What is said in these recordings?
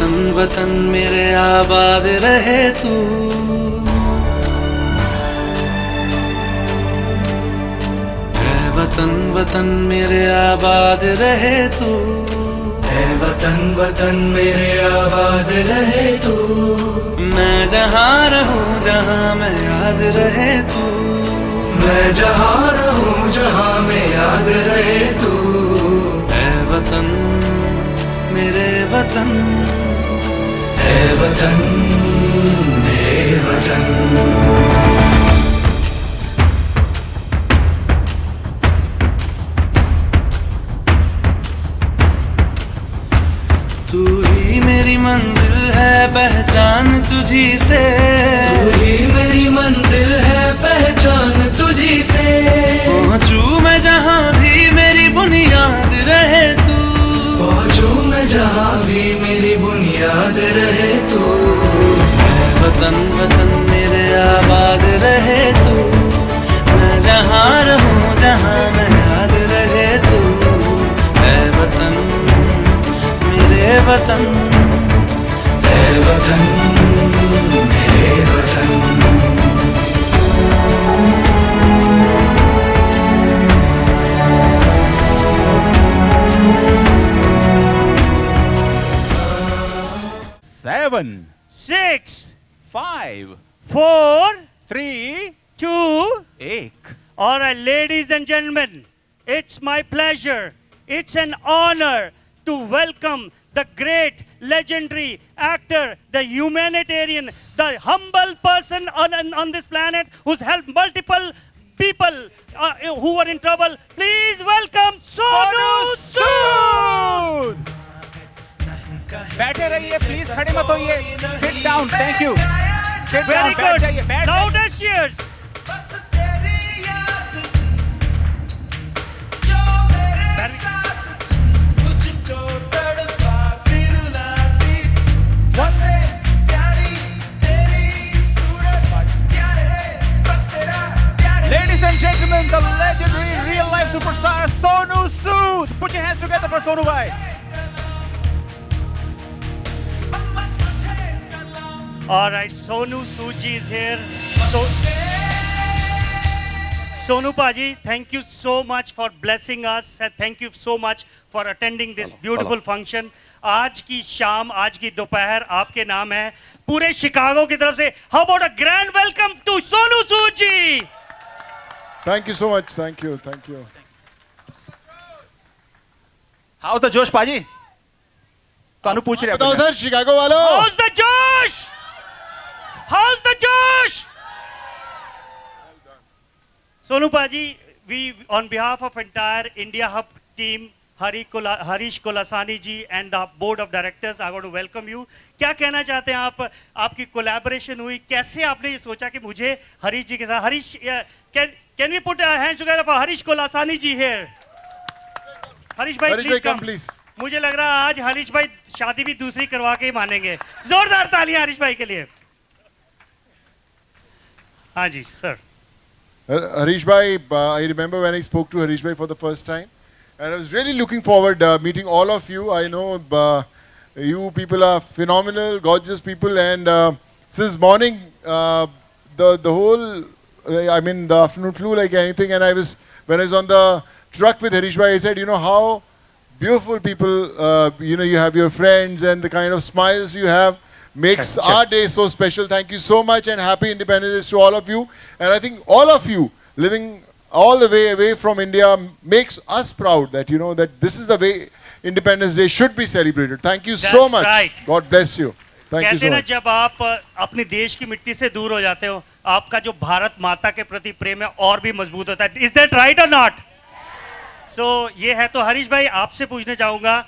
वतन वतन मेरे आबाद रहे तू, ऐ वतन वतन मेरे आबाद रहे तू, ऐ वतन वतन मेरे आबाद रहे तू। मैं जहाँ रहूं जहाँ मैं याद रहे तू, मैं जहाँ रहूं जहाँ मैं याद रहे तू। ऐ वतन मेरे वतन, ऐ वतन मेरे वतन। तू ही मेरी मंजिल है पहचान तुझी से, तू ही मेरी मंजिल है पहचान तुझी से। पहुँचूं मैं जहाँ भी मेरी बुनियाद रहे तू, पहुँचूं मैं जहाँ भी मेरी बुनियाद रहे तू। ऐ वतन वतन मेरे आबाद रहे तू, मैं जहाँ रहूं जहाँ मैं याद रहे तू, ऐ वतन मेरे वतन, ऐ वतन मेरे वतन। Seven, 6, 5, 4, 3, 2. 8. All right, ladies and gentlemen, it's my pleasure, it's an honor to welcome the great, legendary actor, the humanitarian, the humble person on this planet who's helped multiple people who were in trouble. Please welcome Sonu Sood! बैठे रहिए please, खड़े मत होइए. Sit down, thank you. Sit Very down, बैठ good. जाइए, बैठ जाइए. Loudest cheers. Ladies and gentlemen, the legendary real-life superstar Sonu Sood. Put your hands together for Sonu bhai. All right, Sonu Sood ji is here. So, Sonu Paji, thank you so much for blessing us and thank you so much for attending this beautiful function. आज की शाम, आज की दोपहर आपके नाम है पूरे शिकागो की तरफ से. How about a grand welcome to Sonu Sood ji? Thank you so much. Thank you. Thank you. How's the Josh Paji? तानु पूछ रहे बताओ हैं. सर, शिकागो वालों. How's the Josh? How's the Josh? Sonu Paji, we on behalf of entire India Hub team, Harish Kolasani ji and the board of directors, I want to welcome you. क्या कहना चाहते हैं आप? आपकी collaboration हुई, कैसे आपने ये सोचा कि मुझे हरीश जी के साथ, Harish, can we put our hands together for Harish Kolasani ji here? Harish भाई, Harish please bhai, come come. please. मुझे लग रहा है आज हरीश भाई शादी भी दूसरी करवा के ही मानेंगे. जोरदार तालियां हरीश भाई के लिए. हाँ जी sir. Harish bhai, I remember when I spoke to Harish bhai for the first time, and I was really looking forward meeting all of you. I know you people are phenomenal, gorgeous people, and since morning, the whole, I mean, the afternoon flew like anything. And when I was on the truck with Harish bhai, I said, you know how beautiful people, you have your friends, and the kind of smiles you have makes our day so special. Thank you so much, and happy Independence Day to all of you. And I think all of you living all the way away from India makes us proud that that this is the way Independence Day should be celebrated. Thank you so That's much. right. God bless you. Thank you कहते so हैं ना, much. जब आप अपने देश की मिट्टी से दूर हो जाते हो, आपका जो भारत माता के प्रति प्रेम है और भी मजबूत होता है. Is that right or not? So ये है. तो हरीश भाई आपसे पूछना चाहूंगा,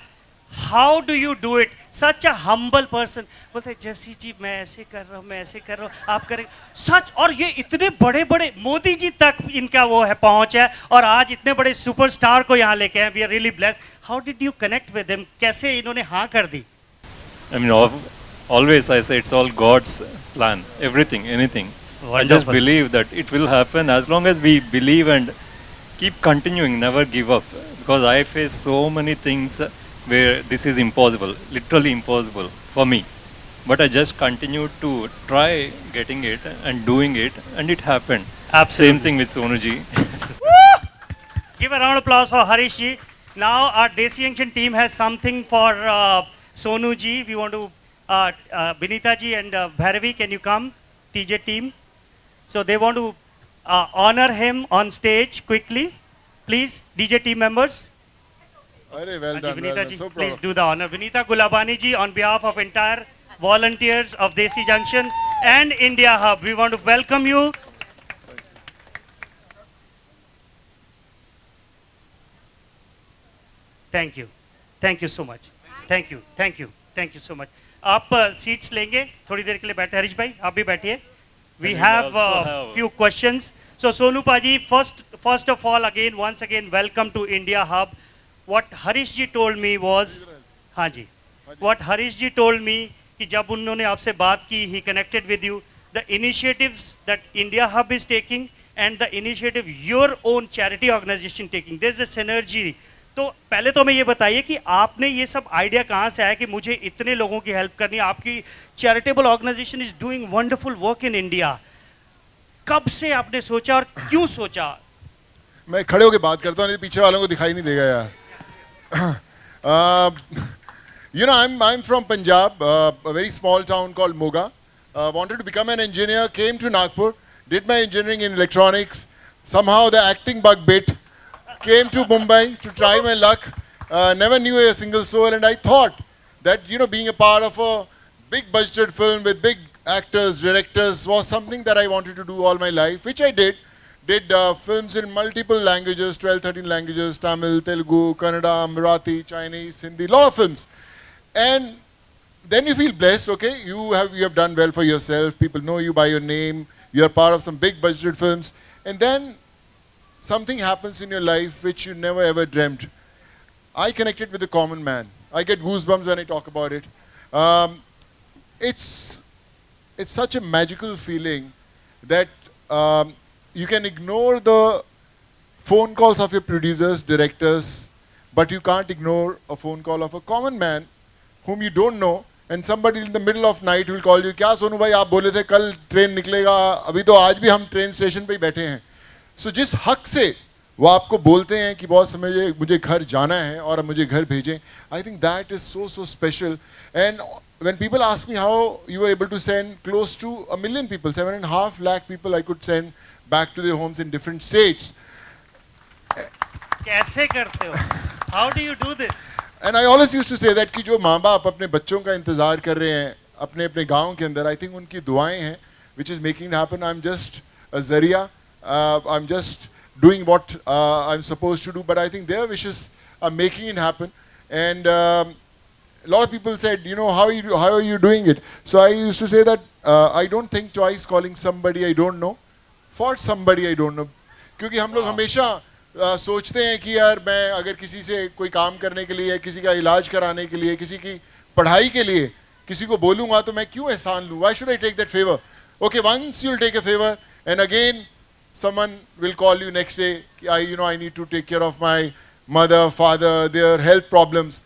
how do you do it? Such a humble person. बोलते हैं जैसी जी मैं ऐसे कर रहा हूँ, मैं ऐसे कर रहा हूँ, आप करें सच. और ये इतने बड़े बड़े मोदी जी तक इनका वो है पहुंच है, और आज इतने बड़े सुपरस्टार को यहाँ लेके आए. We are really blessed. How did you connect with them? कैसे इन्होंने हाँ कर दी? I mean, always I say it's all God's plan. Everything, anything. I just Wonderful. believe that it will happen as long as we believe and keep continuing, never give up. Because I face so many things where this is impossible, literally impossible for me. But I just continued to try getting it and doing it, and it happened. Absolutely. Same thing with Sonu ji. Give a round of applause for Harish ji. Now our Desi Junction team has something for Sonu ji. We want to, Binita ji and Bhairavi, can you come? TJ team. So they want to honor him on stage quickly. Please, DJ team members. Arey, well done, Vinita well done. ji, So proud please of do the honor. Vinita Gulabani ji, on behalf of entire volunteers of Desi Junction and India Hub, we want to welcome you. Thank you. Thank you so much. Thank you. Thank you. Thank you so much. आप seats लेंगे थोड़ी देर के लिए बैठे हरीश भाई आप भी बैठिए. We And we have also have- few questions. So Sonu Paji, first of all, once again, welcome to India Hub. What Harish ji told me was, हाँ जी, what Harish ji told me कि जब उन्होंने आपसे बात की, he connected with you, the initiatives that India Hub is taking and the initiative your own charity organization taking, there's a synergy. तो पहले तो हमें ये बताइए कि आपने ये सब आइडिया कहाँ से आया कि मुझे इतने लोगों की हेल्प करनी है. आपकी charitable organisation is doing wonderful work in India. कब से आपने सोचा और क्यों सोचा? मैं खड़े होके बात करता हूँ, नहीं तो पीछे वालों को दिखाई नहीं देगा यार. You know, I'm from Punjab, a very small town called Moga. Wanted to become an engineer, came to Nagpur, did my engineering in electronics. Somehow the acting bug bit. Came to Mumbai to try my luck. Never knew a single soul, and I thought that, you know, being a part of a big budgeted film with big actors, directors was something that I wanted to do all my life, which I did. Did films in multiple languages, 12, 13 languages, Tamil, Telugu, Kannada, Marathi, Chinese, Hindi, lot of films. And then you feel blessed, okay? You have done well for yourself. People know you by your name. You are part of some big budgeted films. And then something happens in your life which you never ever dreamt. I connected with the common man. I get goosebumps when I talk about it. It's such a magical feeling that you can ignore the phone calls of your producers, directors, but you can't ignore a phone call of a common man whom you don't know, and somebody in the middle of night will call you. क्या सोनू भाई आप बोले थे कल train निकलेगा, अभी तो आज भी हम ट्रेन स्टेशन पे ही बैठे हैं. सो जिस हक से वो आपको बोलते हैं कि बहुत समय मुझे घर जाना है और मुझे घर भेजें, I think that is so special. And when people ask me how you were able to send close to 1 million people, 7.5 lakh people I could send back to their homes in different states. कैसे करते हो? How do you do this? And I always used to say that कि जो माँ बाप अपने बच्चों का इंतज़ार कर रहे हैं अपने अपने गाँव के अंदर, I think उनकी दुआएं हैं which is making it happen. I'm just a zariya. I'm just doing what I'm supposed to do, but I think their wishes are making it happen. And a lot of people said, you know, how are you doing it? So I used to say that I don't think twice calling somebody I don't know for somebody I don't know. क्योंकि हम लोग हमेशा सोचते हैं कि यार मैं अगर किसी से कोई काम करने के लिए, किसी का इलाज कराने के लिए, किसी की पढ़ाई के लिए किसी को बोलूँगा तो मैं क्यों एहसान लूँ? Why should I take that favor? Okay, once you'll take a favor, and again someone will call you next day. I need to take care of my mother, father, their health problems.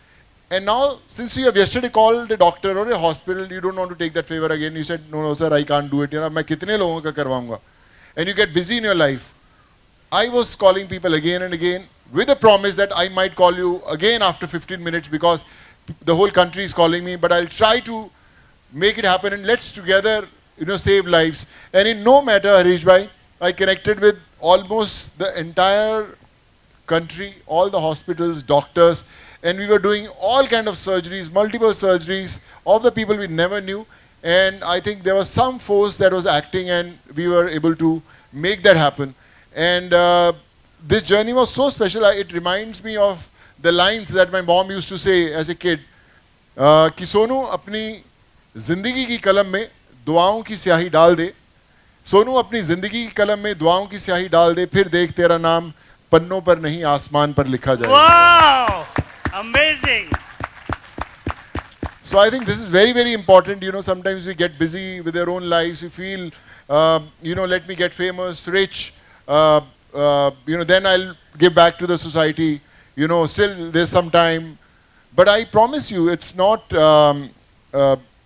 And now, since you have yesterday called a doctor or a hospital, you don't want to take that favor again. You said, no, sir, I can't do it. मैं कितने लोगों का करवाऊंगा? And you get busy in your life. I was calling people again and again with a promise that I might call you again after 15 minutes because the whole country is calling me. But I'll try to make it happen and let's together, save lives. And in no matter, Harish bhai, I connected with almost the entire country, all the hospitals, doctors, and we were doing all kind of surgeries, multiple surgeries of the people we never knew. And I think there was some force that was acting and we were able to make that happen. And this journey was so special. It reminds me of the lines that my mom used to say as a kid. कि सोनू अपनी जिंदगी की कलम में दुआओं की स्याही डाल दे. सोनू अपनी जिंदगी की कलम में दुआओं की स्याही डाल दे, फिर देख तेरा नाम पन्नों पर नहीं आसमान पर लिखा जाए. Wow! Amazing! So I think this is very, very important. Sometimes we get busy with our own lives. We feel, let me get famous, rich. Then I'll give back to the society. Still there's some time. But I promise you, it's not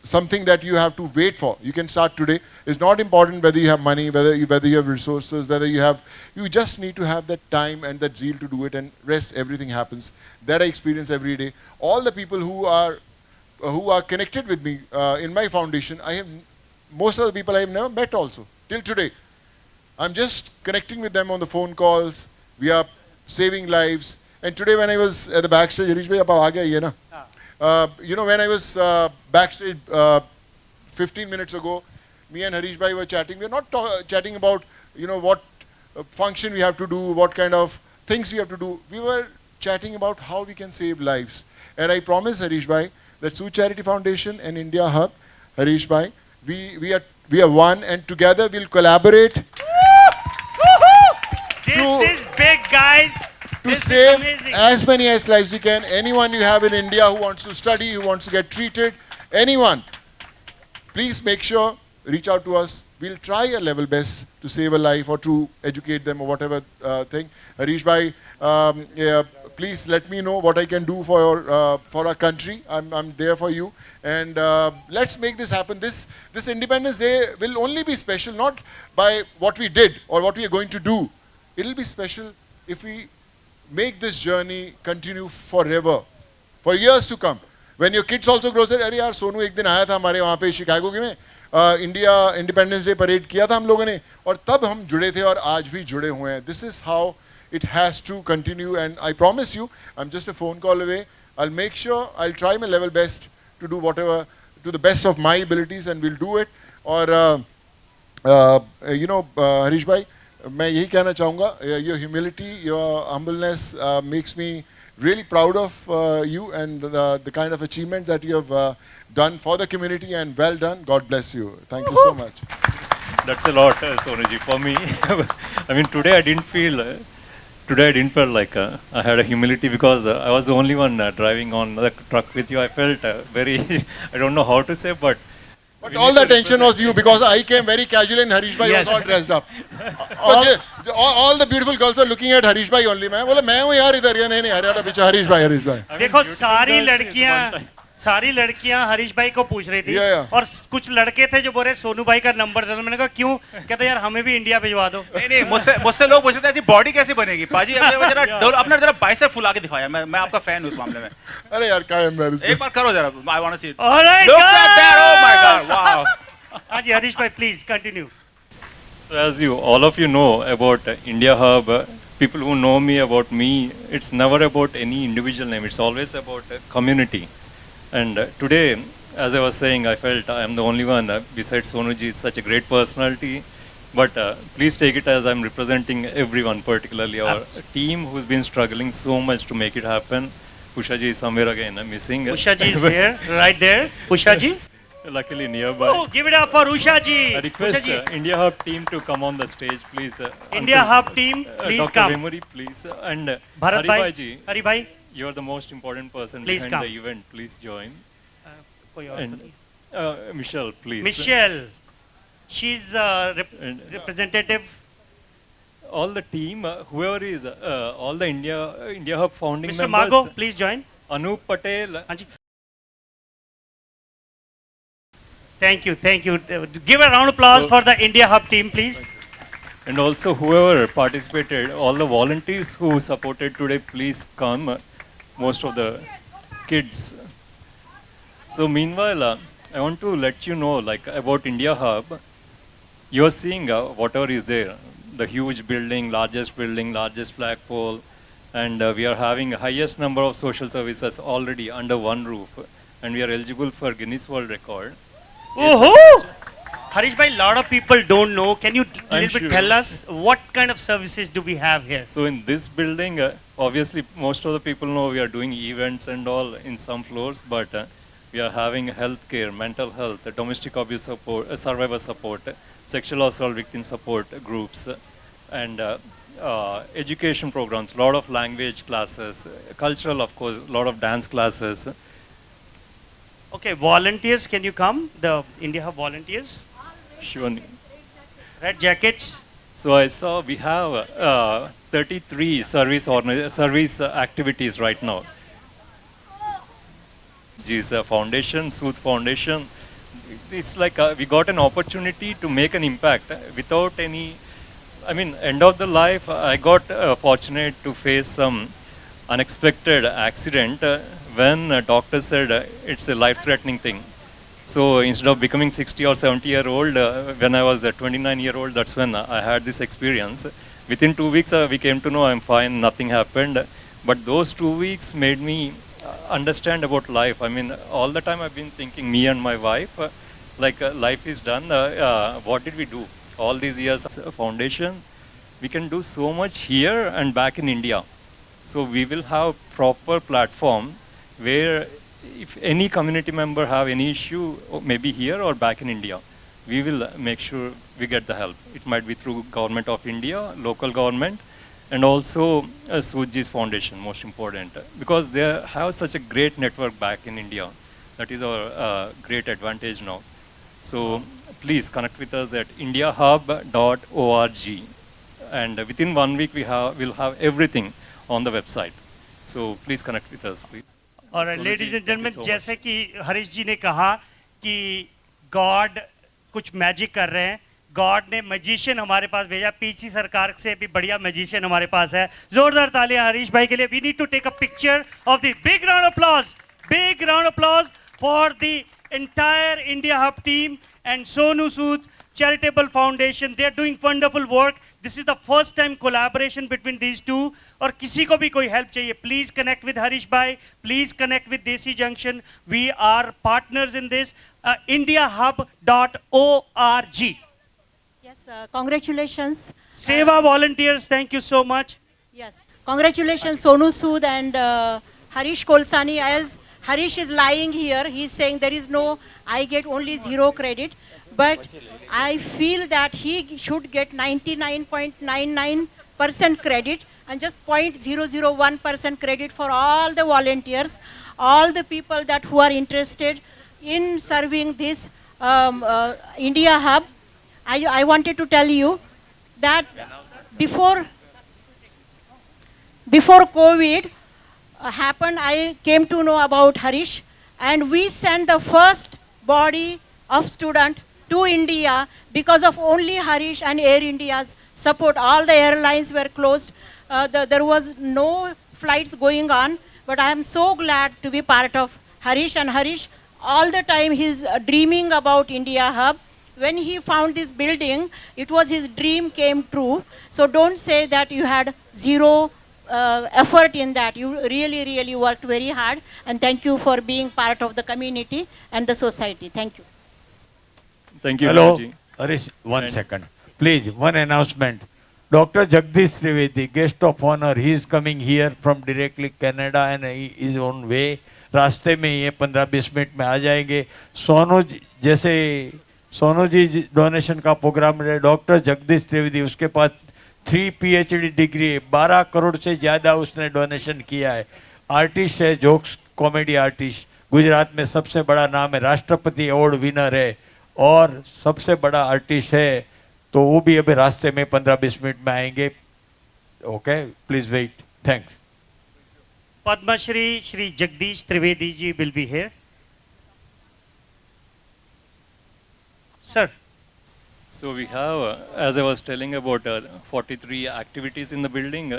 something that you have to wait for. You can start today. It's not important whether you have money, whether you have resources, you just need to have that time and that zeal to do it, and rest, everything happens. That I experience every day. All the people who are connected with me in my foundation, most of the people I have never met also, till today. I'm just connecting with them on the phone calls. We are saving lives. And today when I was at the backstage, Harish bhai, aap aa gaya ye na? When I was backstage 15 minutes ago, me and Harish bhai were chatting. We were not chatting about, what function we have to do, what kind of things we have to do. We were chatting about how we can save lives. And I promise Harish bhai that Sood Charity Foundation and India Hub, Harish bhai, we are one, and together we'll collaborate This is big, guys. to This is save amazing. as many as lives you can. Anyone you have in India who wants to study, who wants to get treated, anyone, please make sure, reach out to us. We'll try our level best to save a life or to educate them or whatever thing. Harish bhai, please let me know what I can do for our country. I'm there for you. And let's make this happen. This Independence Day will only be special not by what we did or what we are going to do. It'll be special if we make this journey continue forever, for years to come. When your kids also grow, say, अरे यार सोनू एक दिन आया था हमारे वहाँ पे Chicago में, इंडिया इंडिपेंडेंस डे परेड किया था हम लोगों ने, और तब हम जुड़े थे और आज भी जुड़े हुए हैं. This is how it has to continue, and I promise you, I'm just a phone call away. I'll make sure, I'll try my level best to do whatever, to the best of my abilities, and we'll do it. Or, Harish bhai, मैं यही कहना चाहूँगा, your humility, your humbleness makes me really proud of you and the kind of achievements that you have done for the community, and well done. God bless you. Thank you so much. That's a lot, Sonuji, for me. I mean, today I didn't feel like I had a humility, because I was the only one driving on the truck with you. I felt very, I don't know how to say, but all the attention was you, because I came very casually and Harish bhai was all dressed up. All the beautiful girls were looking at Harish bhai only. मैं बोला मैं हूँ यार इधर, ये नहीं अरे पीछे Harish bhai. देखो सारी लड़कियां हरीश भाई को पूछ रही थी, और कुछ लड़के थे जो बोल रहे सोनू भाई का नंबर दे दो. मैंने कहा क्यों? कहते यार हमें भी इंडिया भिजवा दो. नहीं मुझसे लोग पूछते हैं बॉडी कैसे बनेगी पाजी, अपना जरा बाइसेप फुला के दिखाया. मैं आपका फैन हूं उस मामले में. अरे यार क्या एम्बैरेस, एक बार करो जरा. I want to see it. Alright, look at that. Oh my God, wow. हां जी हरीश भाई, please continue. So as all of you know about India Hub, people who know me about me, it's never about any individual name. It's always about community. And today, as I was saying, I felt I am the only one besides Sonuji. It's such a great personality. But please take it as I'm representing everyone, particularly our team who's been struggling so much to make it happen. Pusha ji is somewhere again. I'm missing. Usha ji is here, right there. Pusha ji. Luckily nearby. Oh, give it up for Usha ji. I request India Hub team to come on the stage, please. India Hub team, please Dr. come. Vemuri, please. And Bharat Hari bhai, ji, Hari bhai. you are the most important person Please behind come. the event. Please join. कोई और And Michelle, please. Michelle, she's representative. All the team, whoever is, all the India Hub founding Mr. members. Mago, please join. Anup Patel. हाँ जी. Thank you. Give a round of applause for the India Hub team, please. And also whoever participated, all the volunteers who supported today, please come. Most of the kids. So meanwhile, I want to let you know about India Hub. You're seeing whatever is there. The huge building, largest flagpole. And we are having highest number of social services already under one roof. And we are eligible for Guinness World Record. Oh, Harish bhai, lot of people don't know. Can you little bit tell us what kind of services do we have here? So in this building, obviously most of the people know we are doing events and all in some floors, but we are having healthcare, mental health, domestic abuse support, survivor support, sexual assault victim support groups, and education programs, lot of language classes, cultural, of course, lot of dance classes. Okay, volunteers, can you come? The India Hub volunteers. Sure. Red jackets. So I saw we have 33 service activities right now. Ji's foundation, Sooth Foundation. It's like we got an opportunity to make an impact without any, I mean, end of the life, I got fortunate to face some unexpected accident when a doctor said it's a life-threatening thing. So instead of becoming 60 or 70-year-old, when I was a 29-year-old, that's when I had this experience. Within 2 weeks, we came to know I'm fine, nothing happened. But those 2 weeks made me understand about life. I mean, all the time I've been thinking, me and my wife, life is done. What did we do? All these years as a foundation, we can do so much here and back in India. So we will have proper platform where if any community member have any issue, maybe here or back in India, we will make sure we get the help. It might be through Government of India, local government, and also Sooth Ji's foundation, most important, because they have such a great network back in India. That is our great advantage now. So please connect with us at indiahub.org. And within 1 week, we'll have everything on the website. So please connect with us, please. और ladies and gentleman, जैसे कि हरीश जी ने कहा कि God कुछ magic कर रहे हैं, गॉड ने मैजिशियन हमारे पास भेजा, पीछी सरकार से भी बढ़िया मैजिशियन हमारे पास है. जोरदार तालियां हरीश भाई के लिए. We need to take a picture of the big round applause for the entire India Hub team and Sonu Sood Charitable Foundation. They are doing wonderful work. This is the first time collaboration between these two. और किसी को भी कोई help चाहिए, please connect with Harish Bhai. Please connect with Desi Junction. We are partners in this. indiahub.org. Yes, congratulations. Seva volunteers, thank you so much. Yes, congratulations Sonu Sood and Harish Kolsani. As Harish is lying here, he's saying there is no, I get only 0 credit. But I feel that he should get 99.99% credit and just 0.001% credit for all the volunteers, all the people that who are interested in serving this India Hub. I wanted to tell you that before COVID happened, I came to know about Harish, and we sent the first body of student to India because of only Harish and Air India's support. All the airlines were closed. There was no flights going on, but I am so glad to be part of Harish. And Harish, all the time he's dreaming about India Hub. When he found this building, it was his dream came true. So don't say that you had 0 effort in that. You really, really worked very hard. And thank you for being part of the community and the society. Thank you. Thank you, Hello, Harish. Harish, one second. Please, one announcement. Dr. Jagdish Trivedi, guest of honor, he is coming here from directly Canada and he is on way. रास्ते में ये 15-20 minute में आ जाएंगे. Sonu ji donation का programme है. Doctor Jagdish Trivedi, उसके पास 3 PhD degree है, 12 करोड़ से ज़्यादा उसने डोनेशन किया है. आर्टिस्ट है, जोक्स कॉमेडी आर्टिस्ट, गुजरात में सबसे बड़ा नाम है, राष्ट्रपति अवार्ड विनर है और सबसे बड़ा आर्टिस्ट है. तो वो भी अभी रास्ते में 15-20 मिनट में आएंगे. Okay, please wait. Thanks. Padma Shri Jagdish Trivedi ji will be here. Sir. So we have, as I was telling about 43 activities in the building.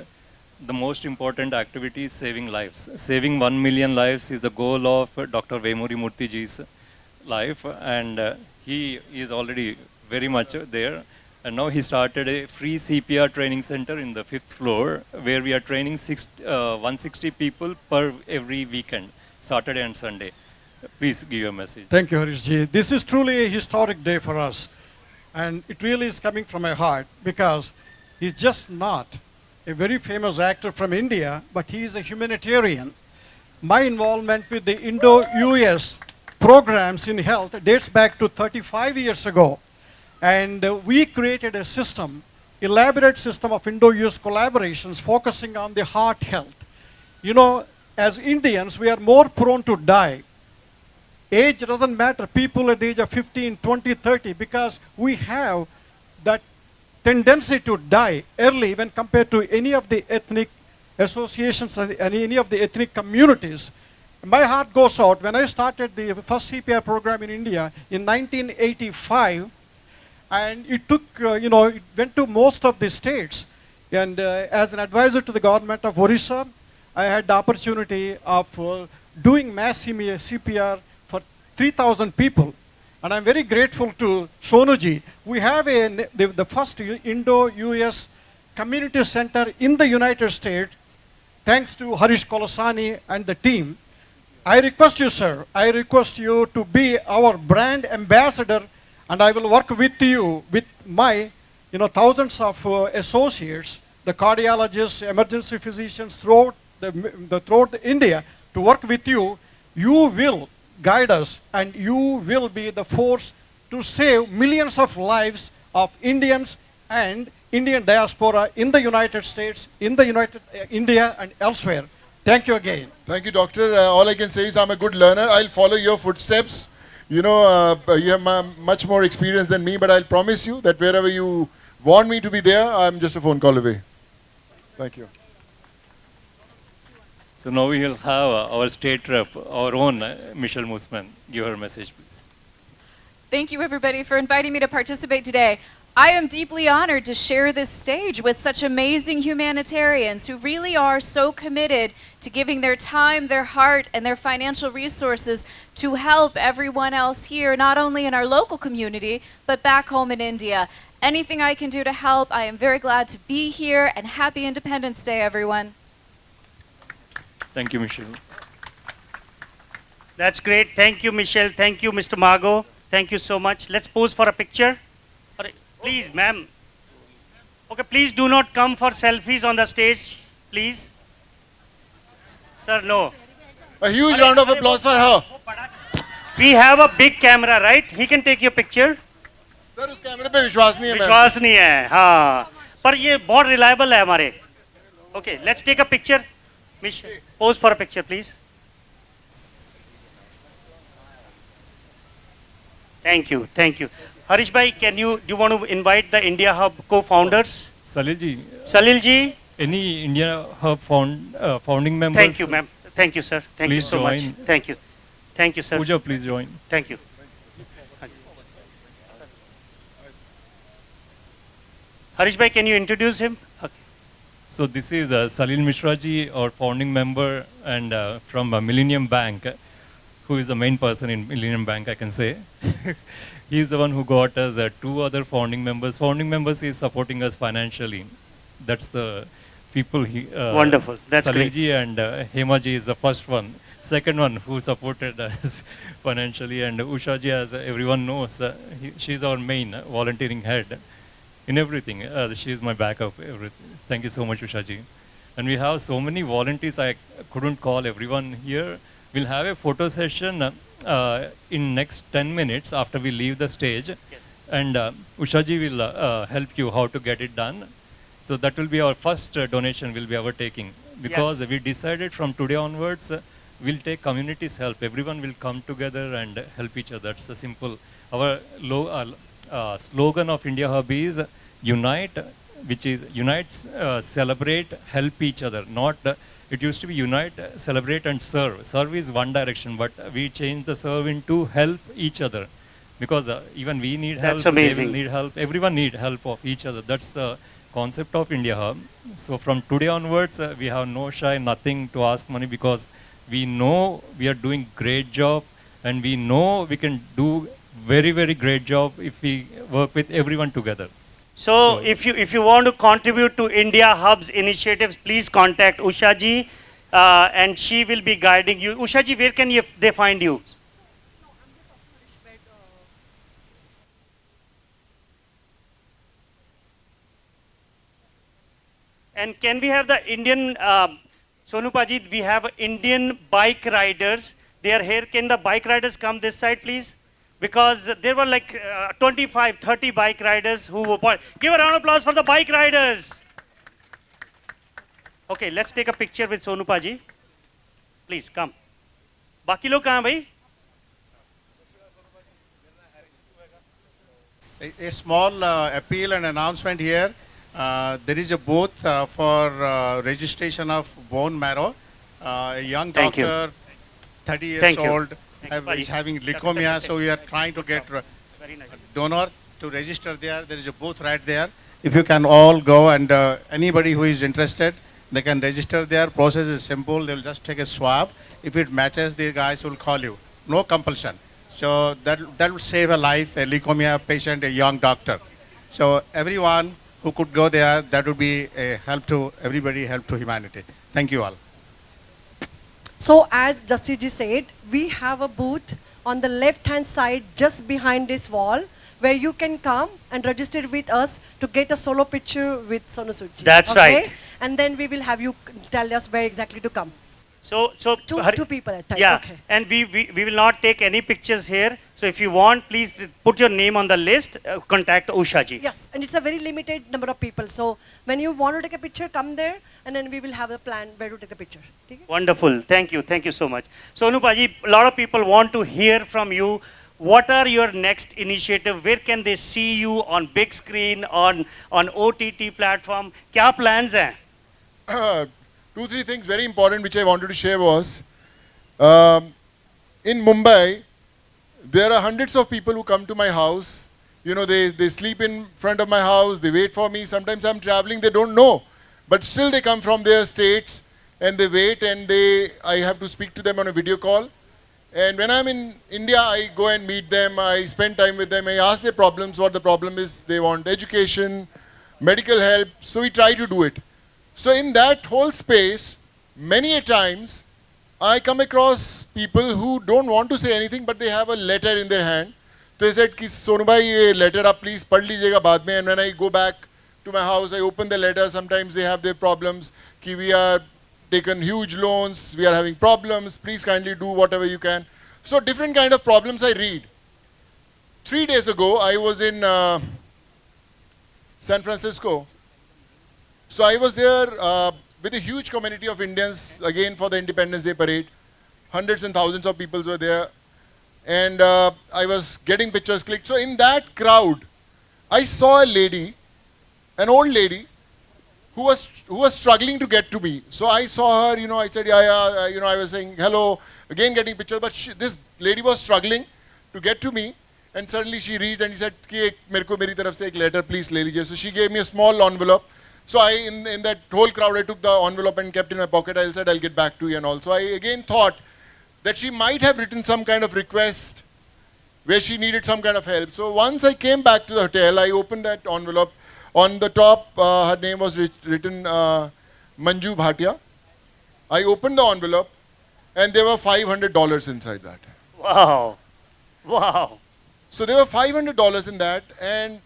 The most important activity is saving lives. Saving 1 million lives is the goal of Dr. Vemuri Murthy ji's life, and he is already very much there. And now he started a free CPR training center in the 5th floor, where we are training 160 people per every weekend, Saturday and Sunday. Please give your message. Thank you, Harish ji. This is truly a historic day for us. And it really is coming from my heart, because he's just not a very famous actor from India, but he is a humanitarian. My involvement with the Indo-US programs in health dates back to 35 years ago. And we created a system, elaborate system of Indo-US collaborations focusing on the heart health. You know, as Indians, we are more prone to die. Age doesn't matter. People at the age of 15, 20, 30, because we have that tendency to die early when compared to any of the ethnic associations and any of the ethnic communities. My heart goes out when I started the first CPR program in India in 1985, and it took, it went to most of the states. And as an advisor to the government of Orissa, I had the opportunity of doing mass CPR for 3,000 people. And I'm very grateful to Sonuji. We have the first Indo-US community center in the United States, thanks to Harish Kolasani and the team. I request you, sir, I request you to be our brand ambassador, and I will work with you, with my, thousands of associates, the cardiologists, emergency physicians throughout throughout India, to work with you. You will guide us, and you will be the force to save millions of lives of Indians and Indian diaspora in the United States, in the India and elsewhere. Thank you again. Thank you, doctor. All I can say is I'm a good learner. I'll follow your footsteps. You have much more experience than me, but I'll promise you that wherever you want me to be there, I'm just a phone call away. Thank you. So now we will have our state rep, our own Michelle Musman, give her message, please. Thank you, everybody, for inviting me to participate today. I am deeply honored to share this stage with such amazing humanitarians who really are so committed to giving their time, their heart, and their financial resources to help everyone else here, not only in our local community, but back home in India. Anything I can do to help, I am very glad to be here, and happy Independence Day, everyone. Thank you, Michelle. That's great. Thank you, Michelle. Thank you, Mr. Margo. Thank you so much. Let's pose for a picture. Please, ma'am. Okay, please do not come for selfies on the stage, please. Sir, no. A huge round of applause for her. We have a big camera, right? He can take your picture. Sir, उस कैमरे पे विश्वास नहीं है, ma'am. विश्वास नहीं है, हाँ. पर ये बहुत reliable है हमारे. Okay, let's take a picture. Pose for a picture, please. Thank you, thank you. Harish bhai, do you want to invite the India Hub co-founders? Salil ji. Salil ji. Any India Hub founding members? Thank you, ma'am. Thank you, sir. Thank you so much. Thank you. Thank you, sir. Pooja, please join. Thank you. Harish bhai, can you introduce him? Okay. So this is Salil Mishra ji, our founding member, and from Millennium Bank, who is the main person in Millennium Bank, I can say. He is the one who got us 2 other founding members. Founding members is supporting us financially. That's the people. Wonderful. That's Salil great. ji and Hema ji is the first one. Second one who supported us financially, and Usha ji, as everyone knows, she is our main volunteering head in everything. She is my backup. Everything. Thank you so much, Usha ji. And we have so many volunteers. I couldn't call everyone here. We'll have a photo session in next 10 minutes after we leave the stage. Yes. And Ushaji will help you how to get it done. So that will be our first donation will be our taking. Because we decided from today onwards, we'll take community's help. Everyone will come together and help each other. That's the simple. Our slogan of India Hub is Unite, which is Unite, Celebrate, Help each other. Not it used to be unite, celebrate, and serve. Serve is one direction, but we changed the serve into help each other. Because even we need help, they will need help, everyone need help of each other. That's the concept of India Hub. So from today onwards, we have no shy, nothing to ask money, because we know we are doing great job, and we know we can do very, very great job if we work with everyone together. So if you want to contribute to India Hub's initiatives, please contact Usha ji, and she will be guiding you. Usha ji, where can they find you? And can we have the Indian, Sonu Paji, we have Indian bike riders. They are here. Can the bike riders come this side, please? Because there were like 25, 30 bike riders who were part. Give a round of applause for the bike riders. Okay, let's take a picture with Sonu Paji. Please come. Baki log kahan bhai? A small appeal and announcement here. There is a booth for registration of bone marrow. A young doctor 30 years Thank you. old, Thank you, is Paji. having leukemia, so we are trying to get Very nice. donor to register there. There is a booth right there. If you can all go and anybody who is interested, they can register there. Process is simple. They'll just take a swab. If it matches, the guys will call you. No compulsion. So that will save a life, a leukemia patient, a young doctor. So everyone who could go there, that would be a help to everybody, help to humanity. Thank you all. So as Jasiji said, we have a booth on the left-hand side just behind this wall where you can come and register with us to get a solo picture with Sonu Sood ji. That's right. And then we will have you tell us where exactly to come. So Two people at a time. Yeah, Okay. and we will not take any pictures here. So if you want, please put your name on the list. Contact Usha ji. Yes, and it's a very limited number of people. So when you want to take a picture, come there, and then we will have a plan where to take the picture. Okay? Wonderful. Thank you so much. So Anupaji, a lot of people want to hear from you. What are your next initiative? Where can they see you on big screen, on OTT platform? क्या plans हैं? 2-3 things very important which I wanted to share was, in Mumbai, there are hundreds of people who come to my house. You know, they sleep in front of my house, they wait for me. Sometimes I'm traveling, they don't know. But still they come from their states and they wait, and I have to speak to them on a video call. And when I'm in India, I go and meet them, I spend time with them, I ask their problems, what the problem is. They want education, medical help, so we try to do it. So in that whole space, many a times, I come across people who don't want to say anything, but they have a letter in their hand. They said, "Ki Sonu bhai, ye letter aap please pad lijiyega baad mein." And when I go back to my house, I open the letter. Sometimes they have their problems. Ki we are taken huge loans, we are having problems. Please kindly do whatever you can. So different kind of problems I read. 3 days ago, I was in San Francisco. So I was there with a huge community of Indians, again for the Independence Day parade. Hundreds and thousands of people were there. And I was getting pictures clicked. So in that crowd, I saw a lady, an old lady, who was struggling to get to me. So I saw her, I said, yeah, I was saying hello, again getting pictures. But this lady was struggling to get to me. And suddenly she reached and she said, "Ki merko meri taraf se ek letter, please le lijiye." So she gave me a small envelope. So I, in that whole crowd, I took the envelope and kept it in my pocket. I said, "I'll get back to you." And also I again thought that she might have written some kind of request where she needed some kind of help. So once I came back to the hotel, I opened that envelope. On the top, her name was written Manju Bhatia. I opened the envelope and there were $500 inside that. Wow. Wow. So there were $500 in that, and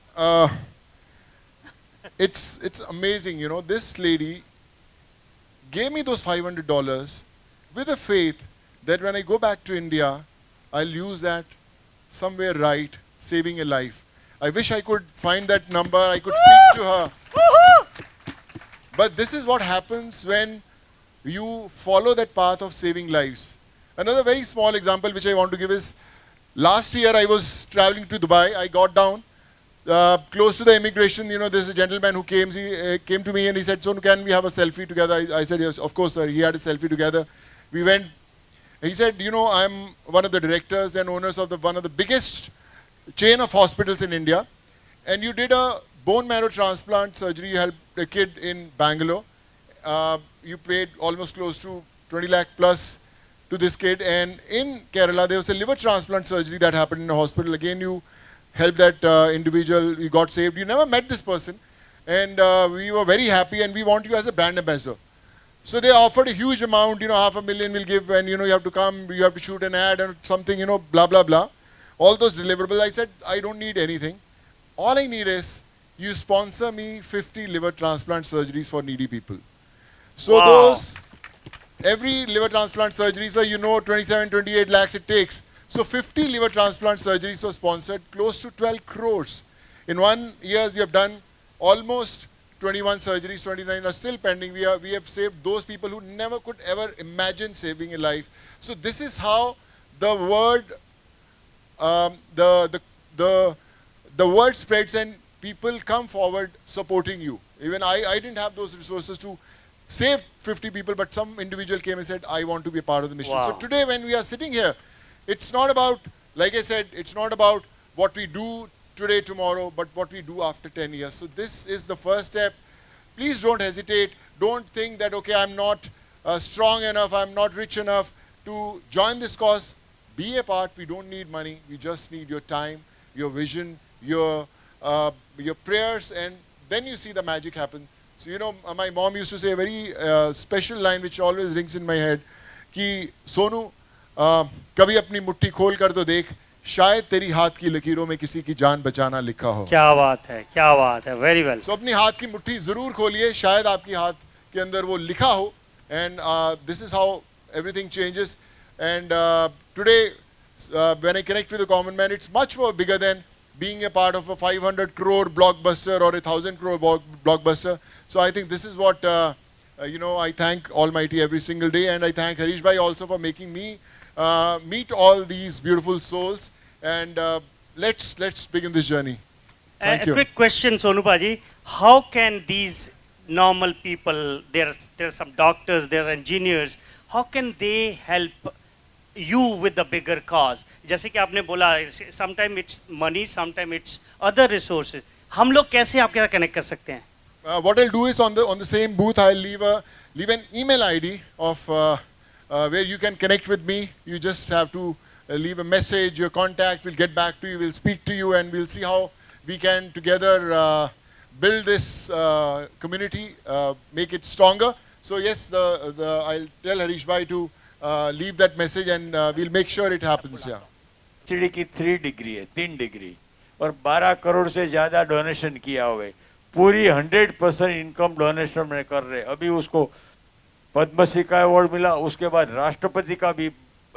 it's amazing, this lady gave me those $500 with a faith that when I go back to India, I'll use that somewhere right, saving a life. I wish I could find that number, I could speak to her. But this is what happens when you follow that path of saving lives. Another very small example which I want to give is, last year I was traveling to Dubai. I got down close to the immigration. There's a gentleman who came to me and he said, "Sonu, can we have a selfie together?" I said, "Yes, of course, sir." He had a selfie together. We went. He said, "I'm one of the directors and owners of one of the biggest chain of hospitals in India. And you did a bone marrow transplant surgery. You helped a kid in Bangalore. You paid almost close to 20 lakh plus to this kid. And in Kerala, there was a liver transplant surgery that happened in a hospital. Again, you helped that individual. You got saved. You never met this person. And we were very happy, and we want you as a brand ambassador." So they offered a huge amount, $500,000 we'll give, and you have to come, you have to shoot an ad or something, blah, blah, blah. All those deliverables. I said, "I don't need anything. All I need is you sponsor me 50 liver transplant surgeries for needy people." So those, every liver transplant surgery, so 27, 28 lakhs it takes. So 50 liver transplant surgeries were sponsored, close to 12 crores. In 1 year, we have done almost 21 surgeries, 29 are still pending. We have saved those people who never could ever imagine saving a life. So this is how the word, the word spreads and people come forward supporting you. Even I didn't have those resources to saved 50 people, but some individual came and said, I want to be a part of the mission. Wow. So today when we are sitting here, it's not about, like I said, it's not about what we do today, tomorrow, but what we do after 10 years. So this is the first step. Please don't hesitate. Don't think that, okay, I'm not strong enough, I'm not rich enough to join this cause. Be a part. We don't need money. We just need your time, your vision, your prayers, and then you see the magic happen. So, you know, my mom used to say a very special line which always rings in my head, कि सोनू कभी अपनी मुट्ठी खोल कर तो देख, शायद तेरी हाथ की लकीरों में किसी की जान बचाना लिखा हो. क्या बात है, very well. So अपनी हाथ की मुट्ठी जरूर खोलिए, शायद आपकी हाथ के अंदर वो लिखा हो. And this is how everything changes. And today, when I connect with the common man, it's much more bigger than being a part of a 500 crore blockbuster or a 1,000 crore blockbuster. So I think this is what, you know, I thank Almighty every single day, and I thank Harish Bhai also for making me meet all these beautiful souls. And let's begin this journey. Thank you. A quick question, Sonu Paji. How can these normal people, there are some doctors, there are engineers, how can they help you with the bigger cause? जैसे कि आपने बोला, sometimes it's money, sometimes it's other resources. हम लोग कैसे आपके साथ connect कर सकते हैं? What I'll do is on the same booth I'll leave an email ID of where you can connect with me. You just have to leave a message, your contact. We'll get back to you. We'll speak to you, and we'll see how we can together build this community, make it stronger. So yes, I'll tell Harish Bhai to leave that message, and we'll make sure it happens. Yeah. PhD की 3 degree है, 3 degree, और 12 करोड़ से ज़्यादा donation किया हुए, पूरी 100% income donation में कर रहे. अभी उसको पद्मश्री का अवार्ड मिला, उसके बाद राष्ट्रपति का भी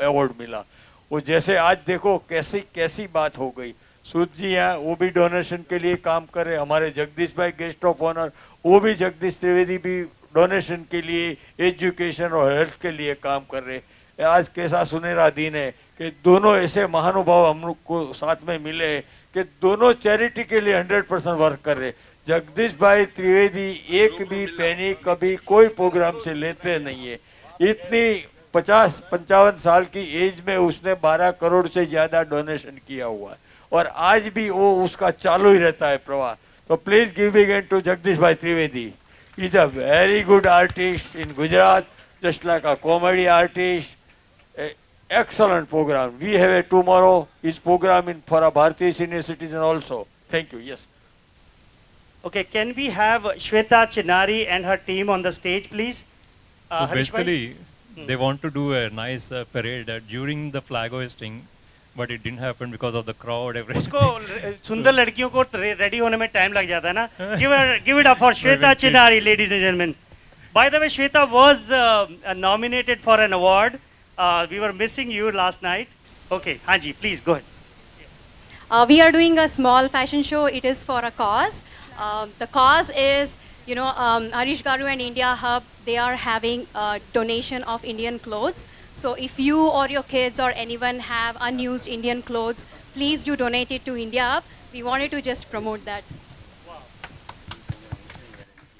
अवार्ड मिला. वो जैसे आज देखो कैसी बात हो गई. सूद जी हैं, वो भी डोनेशन के लिए काम कर रहे. हमारे जगदीश भाई गेस्ट ऑफ ऑनर, वो भी जगदीश त्रिवेदी भी डोनेशन के लिए, एजुकेशन और हेल्थ के लिए काम कर रहे. आज कैसा सुनहरा दिन है कि दोनों ऐसे महानुभाव हम लोग को साथ में मिले कि दोनों चैरिटी के लिए 100% वर्क कर रहे. जगदीश भाई त्रिवेदी एक भी पैनी कभी कोई प्रोग्राम से लेते नहीं है. इतनी 50-55 साल की एज में उसने 12 करोड़ से ज़्यादा डोनेशन किया हुआ है, और आज भी वो उसका चालू ही रहता है प्रवाह. तो please give big hand to Jagdish भाई Trivedi. He is a very good artist in Gujarat, just like a comedy artist. Excellent program. We have a tomorrow his program for a Bharatiya senior citizen also. Thank you. Yes. Okay, can we have Shweta Chinari and her team on the stage, please? So Harish bhai? basically, they want to do a nice parade during the flag hoisting, but it didn't happen because of the crowd. Everything. उसको सुंदर लड़कियों को ready होने में time लग जाता है ना. Give it up for Shweta Chinari, ladies and gentlemen. By the way, Shweta was nominated for an award. We were missing you last night. Okay, Hanji, please go ahead. We are doing a small fashion show. It is for a cause. The cause is, you know, Harish Garu and India Hub, they are having a donation of Indian clothes. So if you or your kids or anyone have unused Indian clothes, please do donate it to India Hub. We wanted to just promote that. Wow.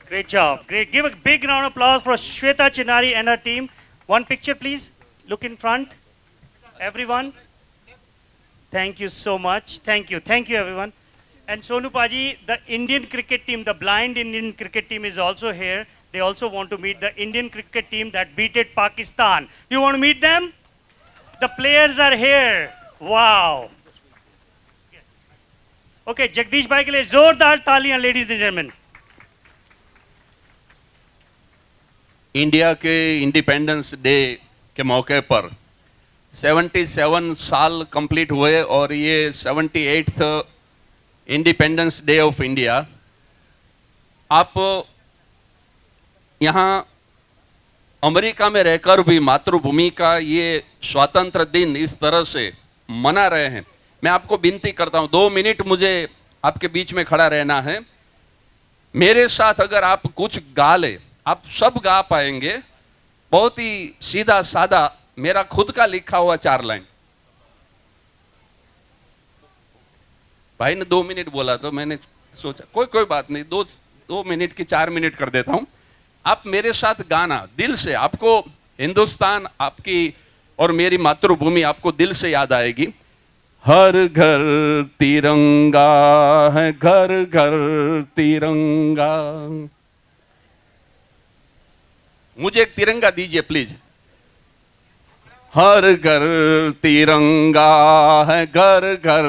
Great job. Great. Give a big round of applause for Shweta Chinari and her team. One picture, please. Look in front. Everyone. Thank you so much. Thank you. Thank you, everyone. And Sonu Paji, the Indian cricket team, the blind Indian cricket team is also here. They also want to meet the Indian cricket team that beated Pakistan. You want to meet them? The players are here. Wow. Okay, Jagdish Bhai के लिए जोरदार तालियां, ladies and gentlemen. India के independence day के मौके पर 77 साल complete हुए और ये 78th independence day of India. आप यहाँ अमेरिका में रहकर भी मातृभूमि का ये स्वतंत्र दिन इस तरह से मना रहे हैं. मैं आपको विनती करता हूँ 2 मिनट मुझे आपके बीच में खड़ा रहना है. मेरे साथ अगर आप कुछ गा ले, आप सब गा पाएंगे. बहुत ही सीधा सादा मेरा खुद का लिखा हुआ 4 लाइन. भाई ने 2 मिनट बोला तो मैंने सोचा कोई बात नहीं, 2 मिनट की 4 मिनट कर देता हूं. आप मेरे साथ गाना दिल से, आपको हिंदुस्तान आपकी और मेरी मातृभूमि आपको दिल से याद आएगी। हर घर तिरंगा है, घर घर तिरंगा। मुझे एक तिरंगा दीजिए प्लीज। हर घर तिरंगा है, घर घर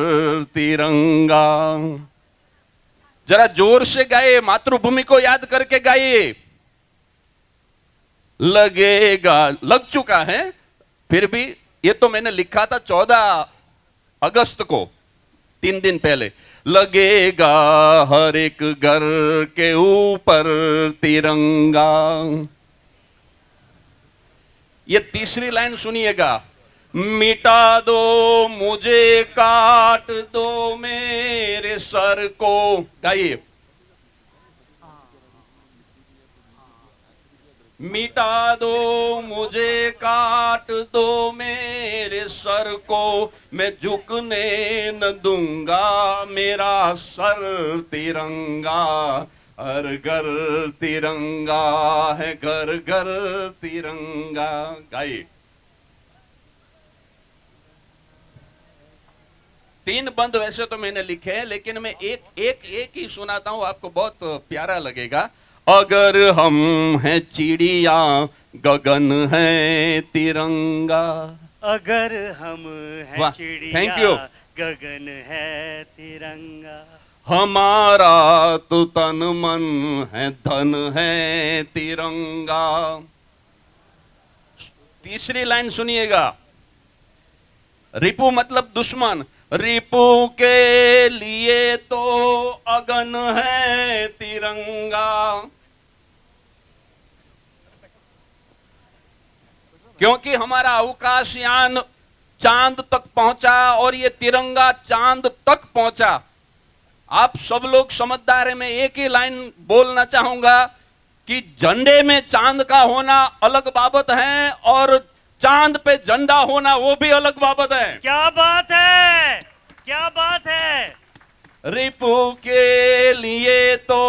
तिरंगा। जरा जोर से गाइए, मातृभूमि को याद करके गाइए। लगेगा, लग चुका है, फिर भी ये तो मैंने लिखा था 14 अगस्त को, 3 दिन पहले। लगेगा हर एक घर के ऊपर तिरंगा। ये तीसरी लाइन सुनिएगा। मिटा दो मुझे, काट दो मेरे सर को। गाइए। मिटा दो मुझे, काट दो मेरे सर को, मैं झुकने न दूंगा मेरा सर तिरंगा। हर घर तिरंगा है, घर घर तिरंगा। गाइए। 3 बंद वैसे तो मैंने लिखे हैं, लेकिन मैं एक ही सुनाता हूं, आपको बहुत प्यारा लगेगा। अगर हम हैं चिड़िया, गगन है तिरंगा। अगर हम हैं वाह, चिड़िया, thank you। गगन है तिरंगा। हमारा तो तन मन है, धन है तिरंगा। तीसरी लाइन सुनिएगा। रिपु मतलब दुश्मन, रिपु के लिए तो अगन है तिरंगा। क्योंकि हमारा अवकाशयान चांद तक पहुंचा और ये तिरंगा चांद तक पहुंचा। आप सब लोग समझदार हैं, मैं एक ही लाइन बोलना चाहूंगा कि झंडे में चांद का होना अलग बाबत है और चांद पे झंडा होना वो भी अलग बाबत है। क्या बात है, क्या बात है। रिपु के लिए तो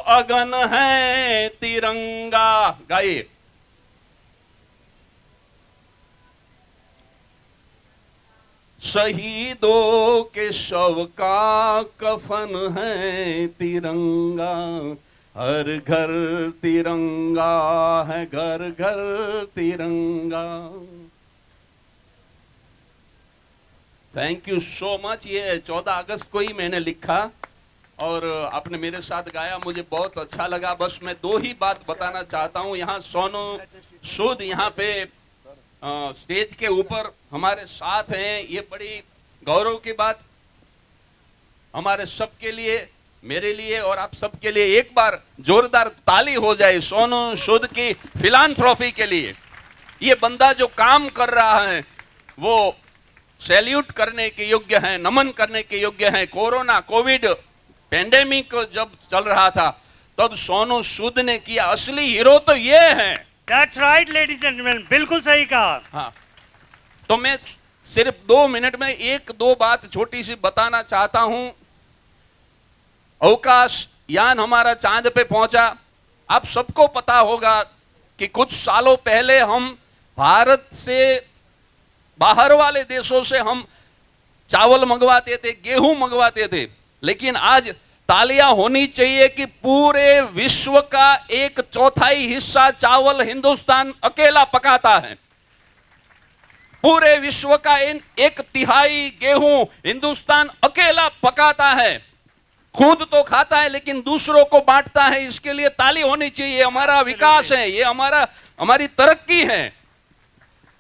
अगन है तिरंगा। गाइए। शहीदों के शव का कफन है तिरंगा। हर घर तिरंगा है, घर घर तिरंगा। Thank you so much. ये 14 अगस्त को ही मैंने लिखा और आपने मेरे साथ गाया, मुझे बहुत अच्छा लगा। बस मैं 2 ही बात बताना चाहता हूँ। यहाँ सोनू सूद यहाँ पे स्टेज के ऊपर हमारे साथ हैं, ये बड़ी गौरव की बात हमारे सबके लिए, मेरे लिए और आप सबके लिए। एक बार जोरदार ताली हो जाए सोनू सूद की फिलांथ्रोफी के लिए। ये बंदा जो काम कर रहा है वो सैल्यूट करने के योग्य है, नमन करने के योग्य है। कोरोना कोविड पेंडेमिक जब चल रहा था तब सोनू सूद ने किया। असली हीरो तो ये है। That's right, ladies and gentlemen, बिल्कुल सही कहा। हाँ, तो मैं सिर्फ 2 मिनट में 1-2 बात छोटी सी बताना चाहता हूं। अवकाश यान हमारा चांद पे पहुंचा। आप सबको पता होगा कि कुछ सालों पहले हम भारत से, बाहर वाले देशों से हम चावल मंगवाते थे, गेहूं मंगवाते थे, लेकिन आज तालियां होनी चाहिए कि पूरे विश्व का 1/4 हिस्सा चावल हिंदुस्तान अकेला पकाता है। पूरे विश्व का 1/3 गेहूं हिंदुस्तान अकेला पकाता है। खुद तो खाता है लेकिन दूसरों को बांटता है। इसके लिए ताली होनी चाहिए। हमारा विकास है, ये हमारी तरक्की है,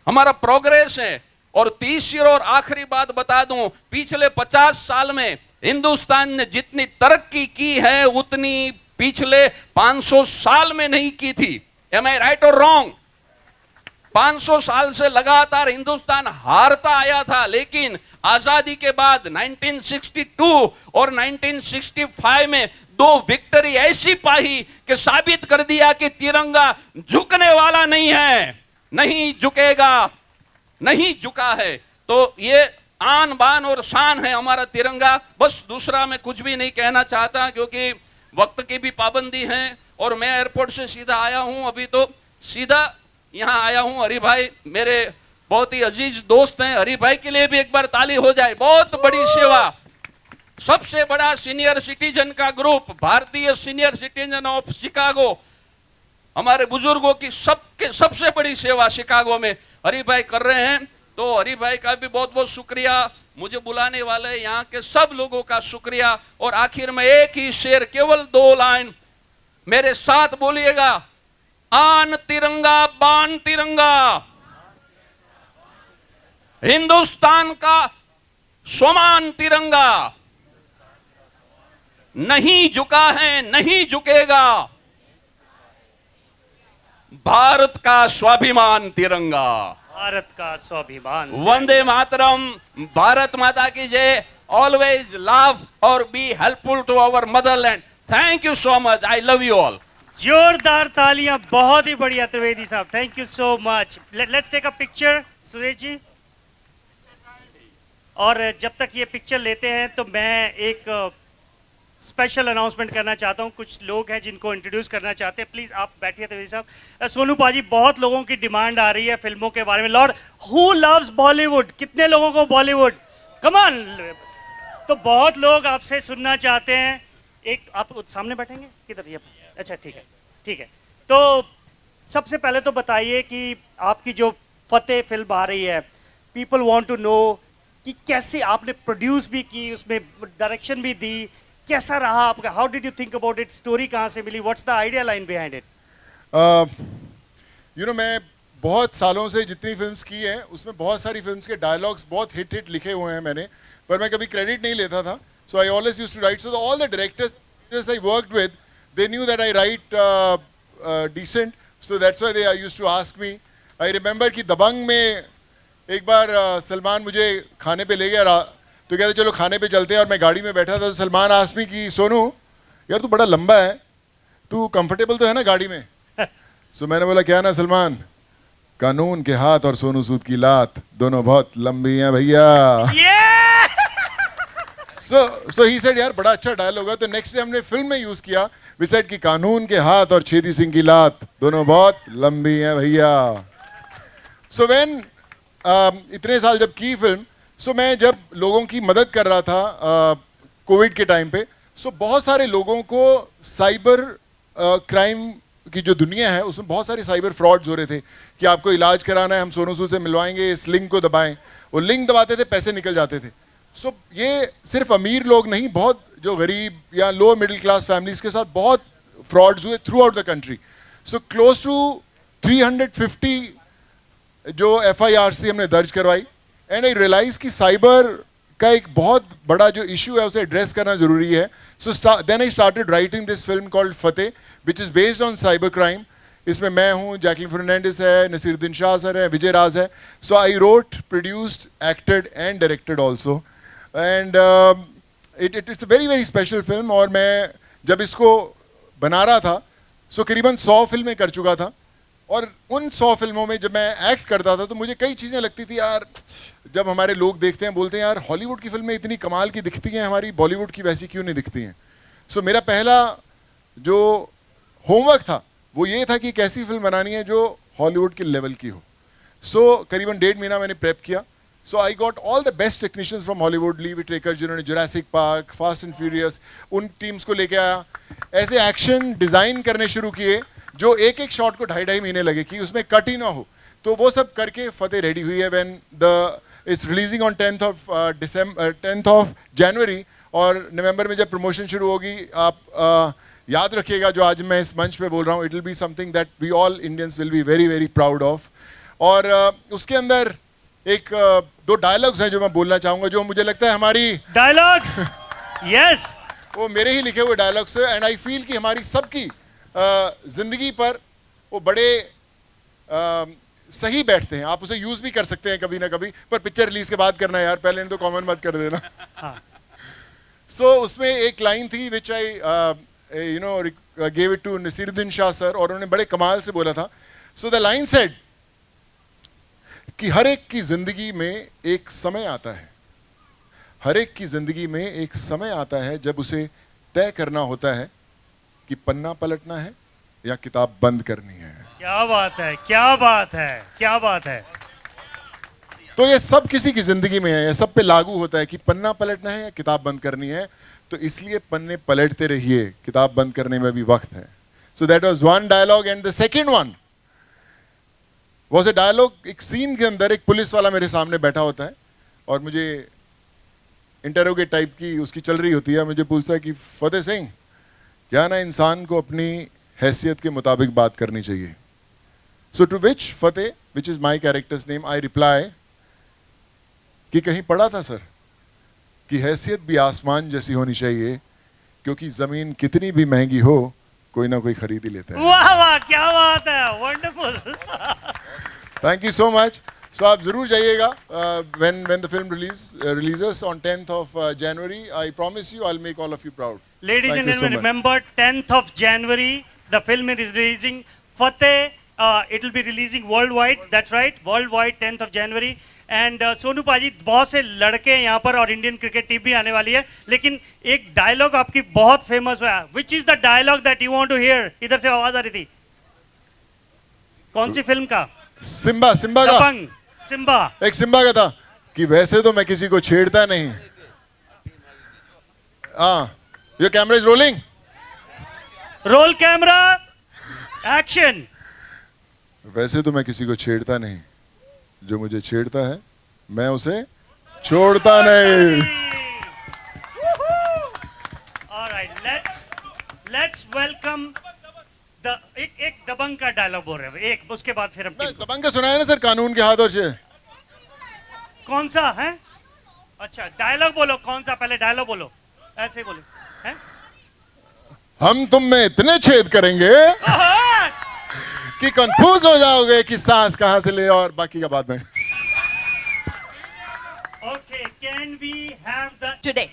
हमारा प्रोग्रेस है। और तीसरी और आखिरी बात बता दूं, पिछले 50 साल में हिंदुस्तान ने जितनी तरक्की की है उतनी पिछले 500 साल में नहीं की थी। एम आई राइट और रॉन्ग? 500 साल से लगातार हिंदुस्तान हारता आया था, लेकिन आजादी के बाद 1962 और 1965 में 2 विक्ट्री ऐसी पाई कि साबित कर दिया कि तिरंगा झुकने वाला नहीं है, नहीं झुकेगा, नहीं झुका है। तो ये आन बान और शान है हमारा तिरंगा। बस दूसरा मैं कुछ भी नहीं कहना चाहता, क्योंकि वक्त की भी पाबंदी है और मैं एयरपोर्ट से सीधा आया हूं, अभी तो सीधा यहां आया हूं। हरि भाई मेरे बहुत ही अजीज दोस्त हैं, हरि भाई के लिए भी एक बार ताली हो जाए। बहुत बड़ी सेवा, सबसे बड़ा सीनियर सिटीजन का ग्रुप, भारतीय सीनियर सिटीजन ऑफ शिकागो, हमारे बुजुर्गों की सबसे बड़ी सेवा शिकागो में हरि भाई कर रहे हैं। तो हरि भाई का भी बहुत बहुत शुक्रिया, मुझे बुलाने वाले यहाँ के सब लोगों का शुक्रिया। और आखिर में एक ही शेर, केवल 2 लाइन मेरे साथ बोलिएगा, आन तिरंगा बान तिरंगा, हिंदुस्तान का स्वमान तिरंगा, नहीं झुका है नहीं झुकेगा, भारत का स्वाभिमान तिरंगा, भारत का स्वाभिमान। वंदे मातरम, भारत माता की जय, ऑलवेज लव और be helpful to our motherland. Thank you so much, I love you all. जोरदार तालियां, बहुत ही बढ़िया त्रिवेदी साहब, thank you so much. Let's take a picture Suresh ji. और जब तक ये पिक्चर लेते हैं तो मैं एक स्पेशल अनाउंसमेंट करना चाहता हूँ। कुछ लोग हैं जिनको इंट्रोड्यूस करना चाहते हैं, प्लीज आप बैठिए त्रिवेदी साहब। सोनू पाजी, बहुत लोगों की डिमांड आ रही है फिल्मों के बारे में। Lord, who loves Bollywood? कितने लोगों को बॉलीवुड? Come on. तो बहुत लोग आपसे सुनना चाहते हैं। एक आप सामने बैठेंगे किधर? ये अच्छा, ठीक है ठीक है। तो सबसे पहले तो बताइए कि आपकी जो फतेह फिल्म आ रही है, पीपल वांट टू नो कि कैसे आपने प्रोड्यूस भी की, उसमें डायरेक्शन भी दी, कैसा रहा आपका? How did you think about it? Story कहाँ से मिली? What's the idea line behind it? You know, मैं बहुत सालों से जितनी फिल्म्स की हैं उसमें बहुत सारी फिल्म्स के डायलॉग्स बहुत हिट लिखे हुए हैं मैंने, पर मैं कभी क्रेडिट नहीं लेता था। So I always used to write, so all the directors I worked with, they knew that I write decent, so that's why they used to ask me. I remember कि दबंग में एक बार सलमान मुझे खाने पे ले गया, तो कहते चलो खाने पे चलते हैं, और मैं गाड़ी में बैठा था तो सलमान आस्क मी कि सोनू यार तू बड़ा लंबा है, तू कंफर्टेबल तो है ना गाड़ी में? सो मैंने बोला क्या ना सलमान, कानून के हाथ और सोनू सूद की लात दोनों बहुत लंबी हैं भैया। So he said यार बड़ा अच्छा डायलॉग है। तो नेक्स्ट डे हमने फिल्म में यूज किया, we said कि कानून के हाथ और छेदी सिंह की लात दोनों बहुत लंबी हैं भैया। So when इतने साल जब की फिल्म, सो मैं जब लोगों की मदद कर रहा था कोविड के टाइम पे, सो बहुत सारे लोगों को साइबर क्राइम की जो दुनिया है उसमें बहुत सारे साइबर फ्रॉड्स हो रहे थे कि आपको इलाज कराना है, हम सोनू सूद से मिलवाएंगे, इस लिंक को दबाएं। वो लिंक दबाते थे, पैसे निकल जाते थे। सो ये सिर्फ अमीर लोग नहीं, बहुत जो गरीब या लो मिडिल क्लास फैमिलीज के साथ बहुत फ्रॉड्स हुए throughout the country. So close to 350 जो FIRC हमने दर्ज करवाई, एंड आई रियलाइज कि साइबर का एक बहुत बड़ा जो इशू है उसे एड्रेस करना जरूरी है। So then I started writing this film called Fateh, which is based on cyber crime. इसमें मैं हूँ, जैकलिन फर्नांडिस है, नसीरुद्दीन शाह सर है, विजय राज है। So I wrote, produced, acted and directed also, and it's a very very special film. और मैं जब इसको बना रहा था, सो करीबन 100 फिल्में कर चुका था, और उन 100 फिल्मों में जब मैं एक्ट करता था तो मुझे कई चीज़ें लगती थी यार, जब हमारे लोग देखते हैं बोलते हैं यार हॉलीवुड की फिल्में इतनी कमाल की दिखती हैं, हमारी बॉलीवुड की वैसी क्यों नहीं दिखती हैं। सो मेरा पहला जो होमवर्क था वो ये था कि एक ऐसी फिल्म बनानी है जो हॉलीवुड के लेवल की हो। सो करीबन 1.5 महीना मैंने प्रेप किया। So I got all the best technicians from Hollywood, Lee Whitaker जिन्होंने Jurassic Park, fast and furious, उन टीम्स को लेके आया। ऐसे एक्शन डिज़ाइन करने शुरू किए जो एक एक शॉट को 2.5 महीने लगे कि उसमें कट ही ना हो। तो वो सब करके फतेह रेडी हुई है। When the is releasing on 10th of January, और नवंबर में जब प्रमोशन शुरू होगी, आप याद रखिएगा जो आज मैं इस मंच पे बोल रहा हूँ, it will be something that we all Indians will be very very proud of. और उसके अंदर एक 2 डायलॉग्स हैं जो मैं बोलना चाहूँगा, जो मुझे लगता है हमारी डायलॉग्स यस वो मेरे ही लिखे हुए डायलॉग्स है, एंड आई फील कि हमारी सबकी जिंदगी पर वो बड़े सही बैठते हैं। आप उसे यूज भी कर सकते हैं कभी ना कभी, पर पिक्चर रिलीज के बाद करना यार, पहले तो कॉमन मत कर देना। सो उसमें एक लाइन थी which I you know gave it to Naseeruddin Shah sir, और उन्होंने बड़े कमाल से बोला था। सो द लाइन सेड कि हर एक की जिंदगी में एक समय आता है, हर एक की जिंदगी में एक समय आता है जब उसे तय करना होता है कि पन्ना पलटना है या किताब बंद करनी है। क्या बात है, क्या बात है, क्या बात है। तो ये सब किसी की जिंदगी में है, ये सब पे लागू होता है कि पन्ना पलटना है या किताब बंद करनी है। तो इसलिए पन्ने पलटते रहिए, किताब बंद करने में भी वक्त है। So that was one dialogue and the second one was a dialogue. एक सीन के अंदर एक पुलिस वाला मेरे सामने बैठा होता है और मुझे इंटरोगेट टाइप की उसकी चल रही होती है। मुझे पूछता है कि फतेह सिंह, क्या ना इंसान को अपनी हैसियत के मुताबिक बात करनी चाहिए। So to which Fateh, which is my character's name, I reply कि कहीं पढ़ा था सर कि हैसियत भी आसमान जैसी होनी चाहिए, क्योंकि जमीन कितनी भी महंगी हो कोई ना कोई खरीद ही लेता है। वाह वाह, क्या बात है, wonderful. Thank you so much. So आप जरूर जाइएगा when the film releases on 10th of January. I promise you I'll make all of you proud. Ladies and gentlemen, remember 10th of January the film is releasing. Fateh, it will be releasing worldwide. That's right, worldwide 10th of January. And Sonu पाजी, बहुत से लड़के यहाँ पर और Indian cricket team भी आने वाली है, लेकिन एक डायलॉग आपकी बहुत फेमस हुआ है। Which is the dialogue that you want to hear? इधर से आवाज आ रही थी, कौन सी फिल्म का? सिम्बा का। सिम्बा, एक सिम्बा का था कि वैसे तो मैं किसी को छेड़ता नहीं। Your camera is rolling, roll camera, action. वैसे तो मैं किसी को छेड़ता नहीं, जो मुझे छेड़ता है मैं उसे छोड़ता नहीं। ऑलराइट, लेट्स वेलकम द एक दबंग का डायलॉग बोल रहे हैं, एक, उसके बाद फिर हम दबंग का सुनाया ना सर, कानून के हाथों से। कौन सा है? अच्छा, डायलॉग बोलो, कौन सा? पहले डायलॉग बोलो, ऐसे ही बोलो। हैं? हम तुम में इतने छेद करेंगे कि कंफ्यूज हो जाओगे कि सांस कहां से ले, और बाकी का बाद में। Okay, can we have the today?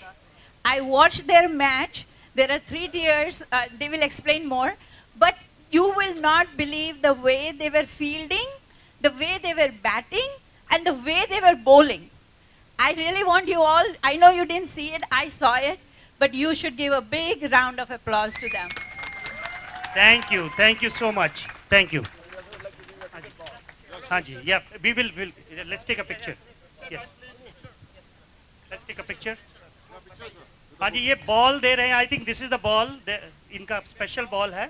I watched their match. There are 3 tiers. They will explain more, but you will not believe the way they were fielding, the way they were batting, and the way they were bowling. I really want you all. I know you didn't see it. I saw it, but you should give a big round of applause to them. Thank you so much. Thank you. Haji, yeah, we will, let's take a picture. Yes. Let's take a picture. Haji, ये ball दे रहे हैं. I think this is the ball. इनका special ball है.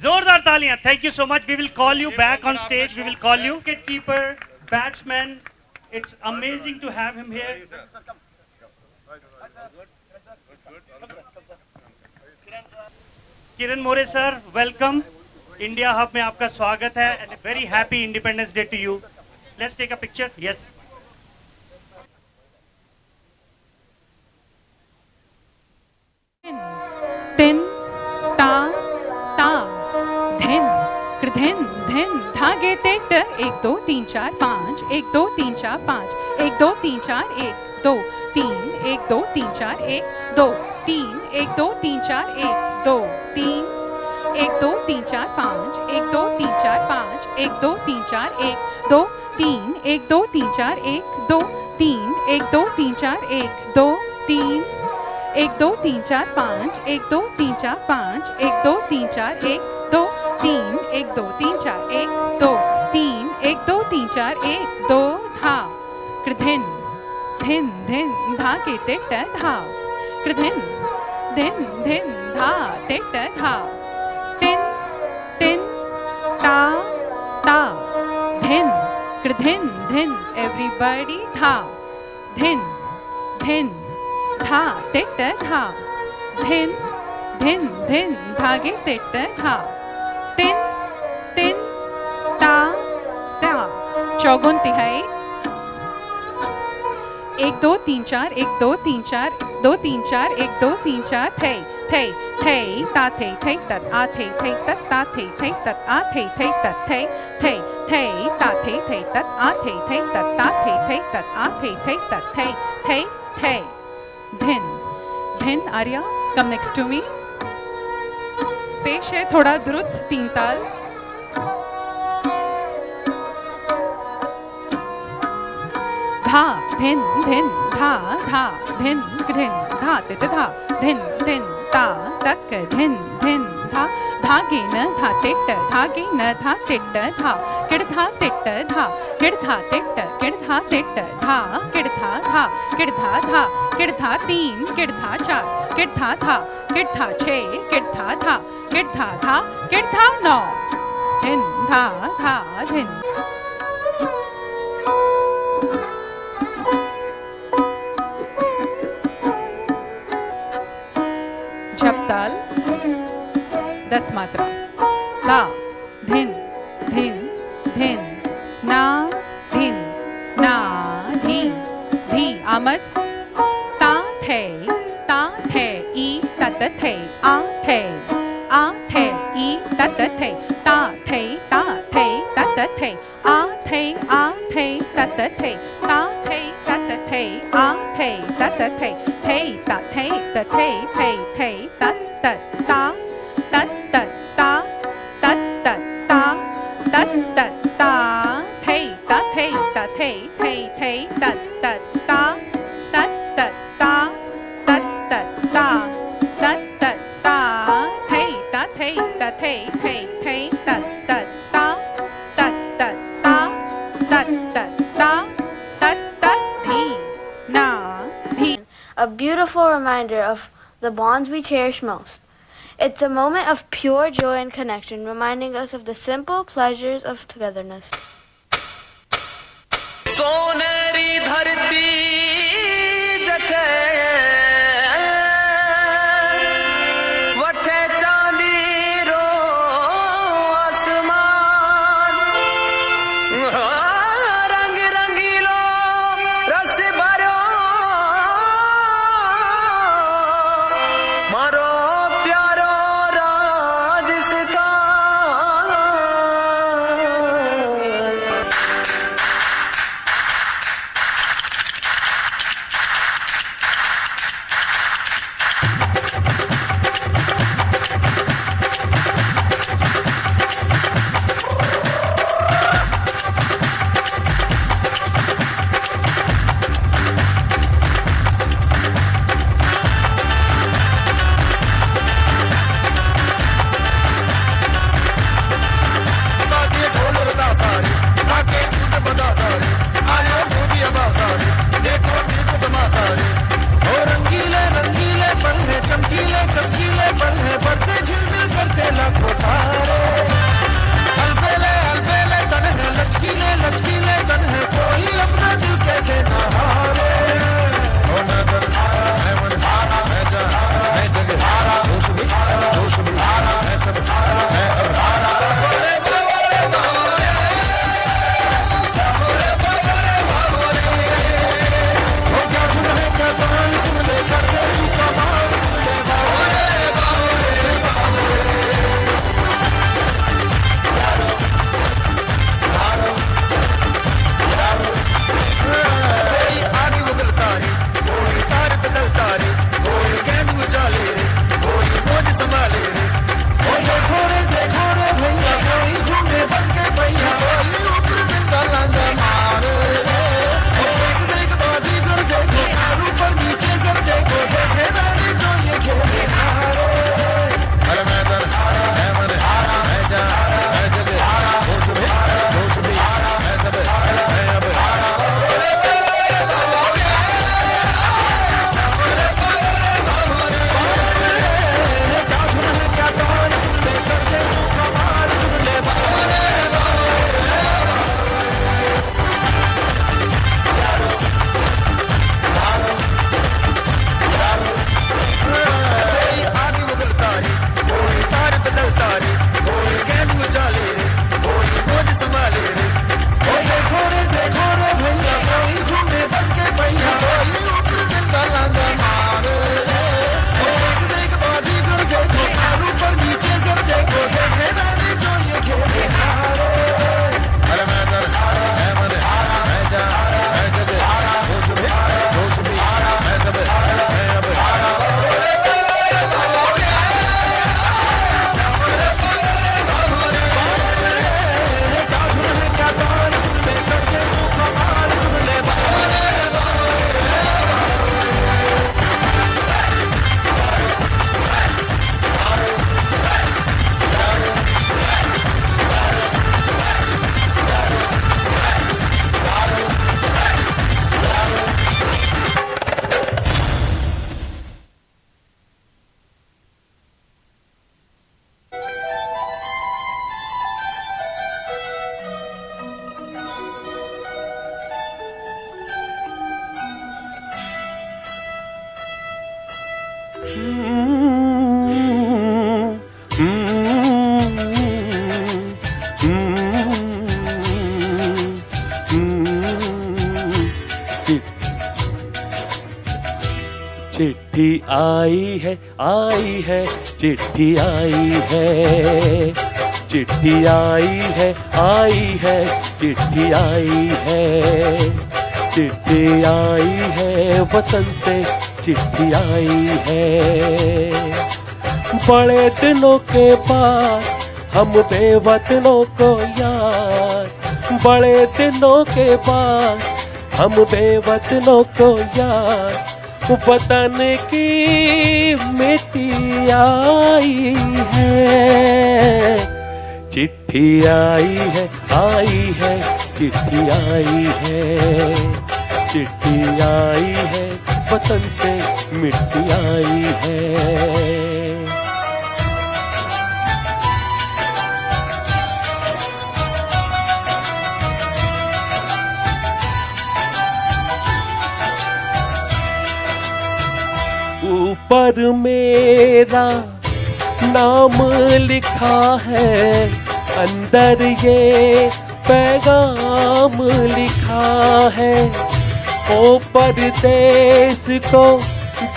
जोरदार तालियां. Thank you so much. We will call you back on stage. We will call you. Wicketkeeper, batsman. It's amazing to have him here. Kiran More sir, welcome. India hub में आपका स्वागत है and very happy independence day to you. Let's take a picture. Yes, तिन ता ता धिन कृधिन धिन धागे तेट 1 2 3 4 5 1 2 3 4 5 1 2 3 4 1 2 3 1 2 3 4 1 2 3 1 2 3 4 1 2 3 1 2 3 4 5 1 2 3 4 5 1 2 3 4 1 2 3 1 2 3 4 1 2 3 1 2 3 4 1 2 3 1 2 3 4 5 1 2 3 4 5 1 2 3 4 1 2 3 1 2 3 4 1 2 3 1 2 3 4 1 2 धा कृधिन धिन धिन धा के टेट धा कृधिन धिन धिन धा टेट धा तिन तिन ता ता धिन कृधिन धिन एवरीबॉडी धा धिन धिन धा टेट धा धिन धिन धिन धागे टेट धा तिन तिन ता ता चौगुन तिहाई 1 2 3 4 1 2 3 4 2 3 4 1 2 3 4 थे थे थे ता थे थे तत आ थे थे तत ता थे थे तत आ थे थे तत थे थे थे ता थे थे तत आ थे थे तत ता थे थे तत आ थे थे तत थे थे थे धिन धिन Arya come next to me. पेश है थोड़ा द्रुत 3 ताल। धा धिन धिन धा धा धिन धिन धा तित धा धिन धिन ता तक धिन धिन धा धागे न धा तिट्ट धागे न धा तिट्ट धा किड़धा तिट्ट धा किड़धा तिट्ट किड़धा तिट्ट धा किड़धा धा किड़धा धा किड़धा 3 किड़धा 4 किड़धा धा किड़धा 6 किड़धा धा किड़धा धा किड़धा 9 धिन धा धा धिन। झपताल 10 मात्रा ता धिन धिन धिन ना धिन ना धी धी आमद ता थे ई तत थे आ थे ई तत थे ता थे तत थे आ थे तत थे ता थे तत थे आ थे तत थे ता थे तत थे तत तत ता तत तत ता तत तत ता तत तत ता थे ता थे ता थे तत तत ता तत तत ता तत तत ता तत तत ता थे ता थे ता थे तत तत ता तत तत ता तत तत ता तत तत धी ना धी। A beautiful reminder of the bonds we cherish most. It's a moment of pure joy and connection, reminding us of the simple pleasures of togetherness. सोनेरी धरती जठे वठे चांदी रो आसमान रंग रंगीलो रस भरो मारो प्यारो राजस्थान। आई है चिट्ठी आई है, चिट्ठी आई है चिट्ठी आई है, चिट्ठी आई है वतन से चिट्ठी आई है। बड़े दिनों के बाद हम बेवतनों को याद, बड़े दिनों के बाद हम बेवतनों को याद, वतन की मिट्टी आई है, चिट्ठी आई है चिट्ठी आई है, चिट्ठी आई है वतन से मिट्टी आई है। ऊपर मेरा नाम लिखा है, अंदर ये पैगाम लिखा है, ओ परदेस को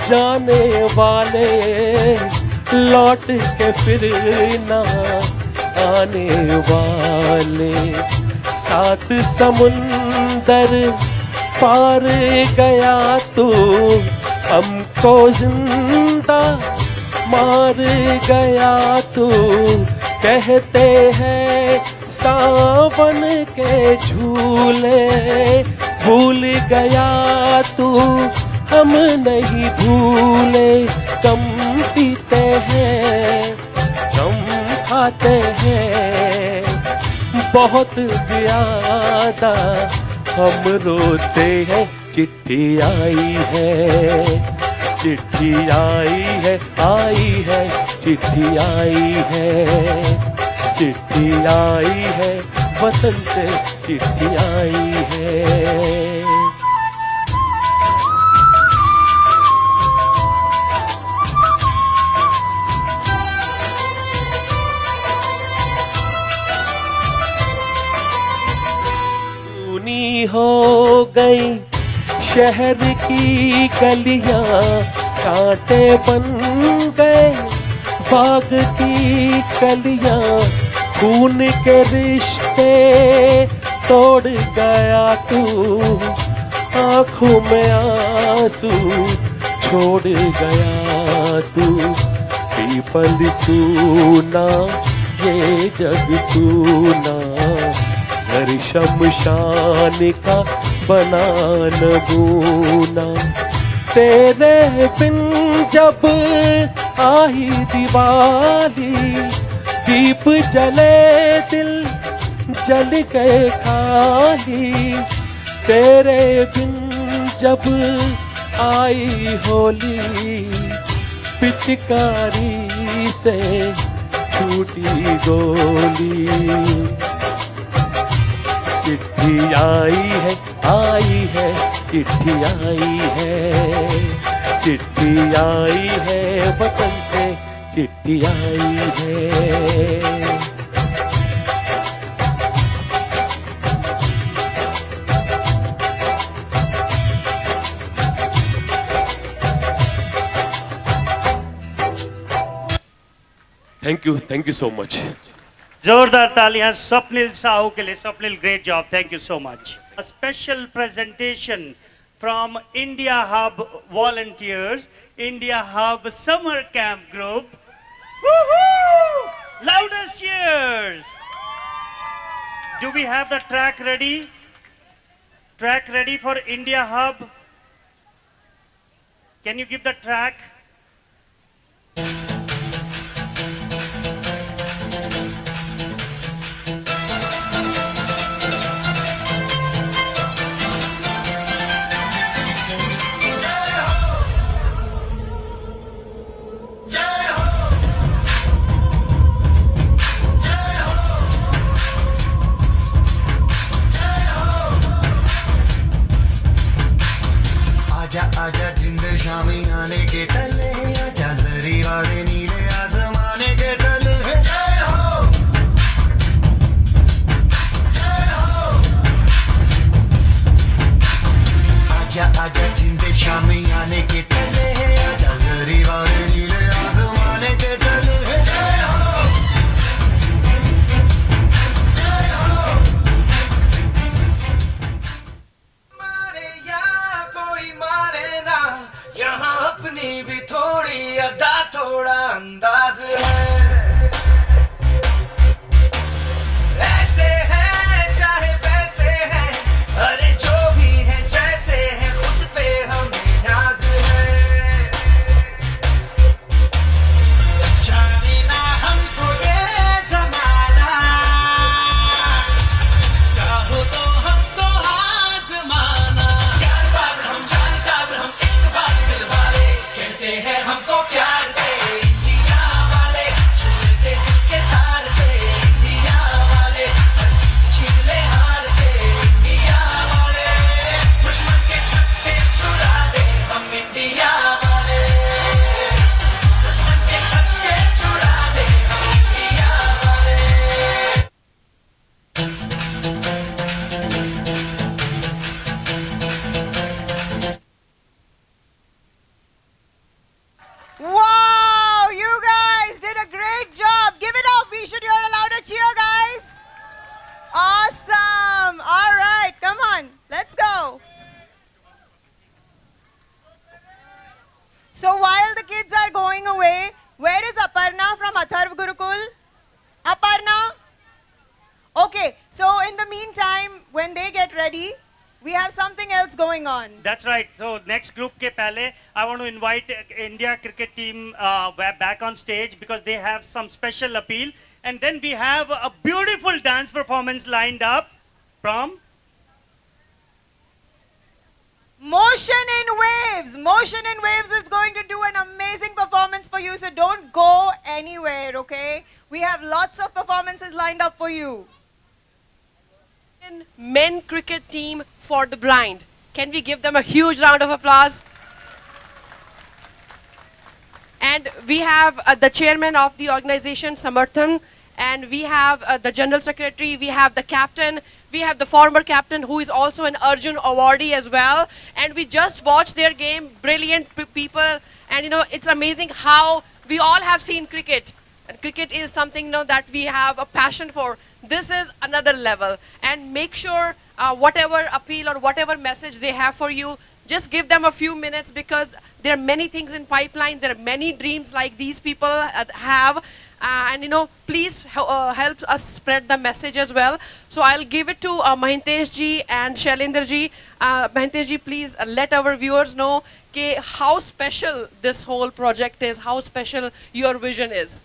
जाने वाले लौट के फिर ना आने वाले, सात समुंदर पार गया तू हमको जिंदा मार गया तू, कहते हैं सावन के झूले भूल गया तू, हम नहीं भूले, कम पीते हैं कम खाते हैं, बहुत ज्यादा हम रोते हैं। चिट्ठी आई है चिट्ठी आई है चिट्ठी आई है, चिट्ठी आई है वतन से चिट्ठी आई है। ऊनी हो गई शहर की गलियां, कांटे बन गए बाग की कलियां, खून के रिश्ते तोड़ गया तू, आँखों में आंसू छोड़ गया तू, पीपल सूना ये जग सूना, घर शमशान का बना न बूना, तेरे बिन जब आई दिवाली, दीप जले दिल जल गए खाली, तेरे बिन जब आई होली, पिचकारी से छूटी गोली, चिट्ठी आई है चिट्ठी आई है, चिट्ठी आई है वतन से चिट्ठी आई है। Thank you so much. जोरदार तालियां स्वप्निल साहू के लिए। Swapnil, great job, thank you so much. A special presentation from India Hub volunteers, India Hub Summer Camp Group. Woohoo! Loudest cheers! Do we have the track ready? Track ready for India Hub? Can you give the track? आजा आजा जिंद शामी आने के टल ready. We have something else going on. That's right. So next group ke pehle, I want to invite India cricket team back on stage because they have some special appeal. And then we have a beautiful dance performance lined up from Motion in Waves. Motion in Waves is going to do an amazing performance for you, so don't go anywhere, okay? We have lots of performances lined up for you. Men cricket team for the blind. Can we give them a huge round of applause? And we have the chairman of the organization, Samarthan, and we have the general secretary, we have the captain, we have the former captain who is also an Arjun awardee as well. And we just watched their game, brilliant people. And you know, it's amazing how we all have seen cricket. And cricket is something, you know, that we have a passion for. This is another level. And make sure whatever appeal or whatever message they have for you, just give them a few minutes because there are many things in pipeline. There are many dreams like these people have. And you know, please help us spread the message as well. So I'll give it to Mahintesh ji and Shailendra ji. Mahintesh ji, please let our viewers know how special this whole project is, how special your vision is.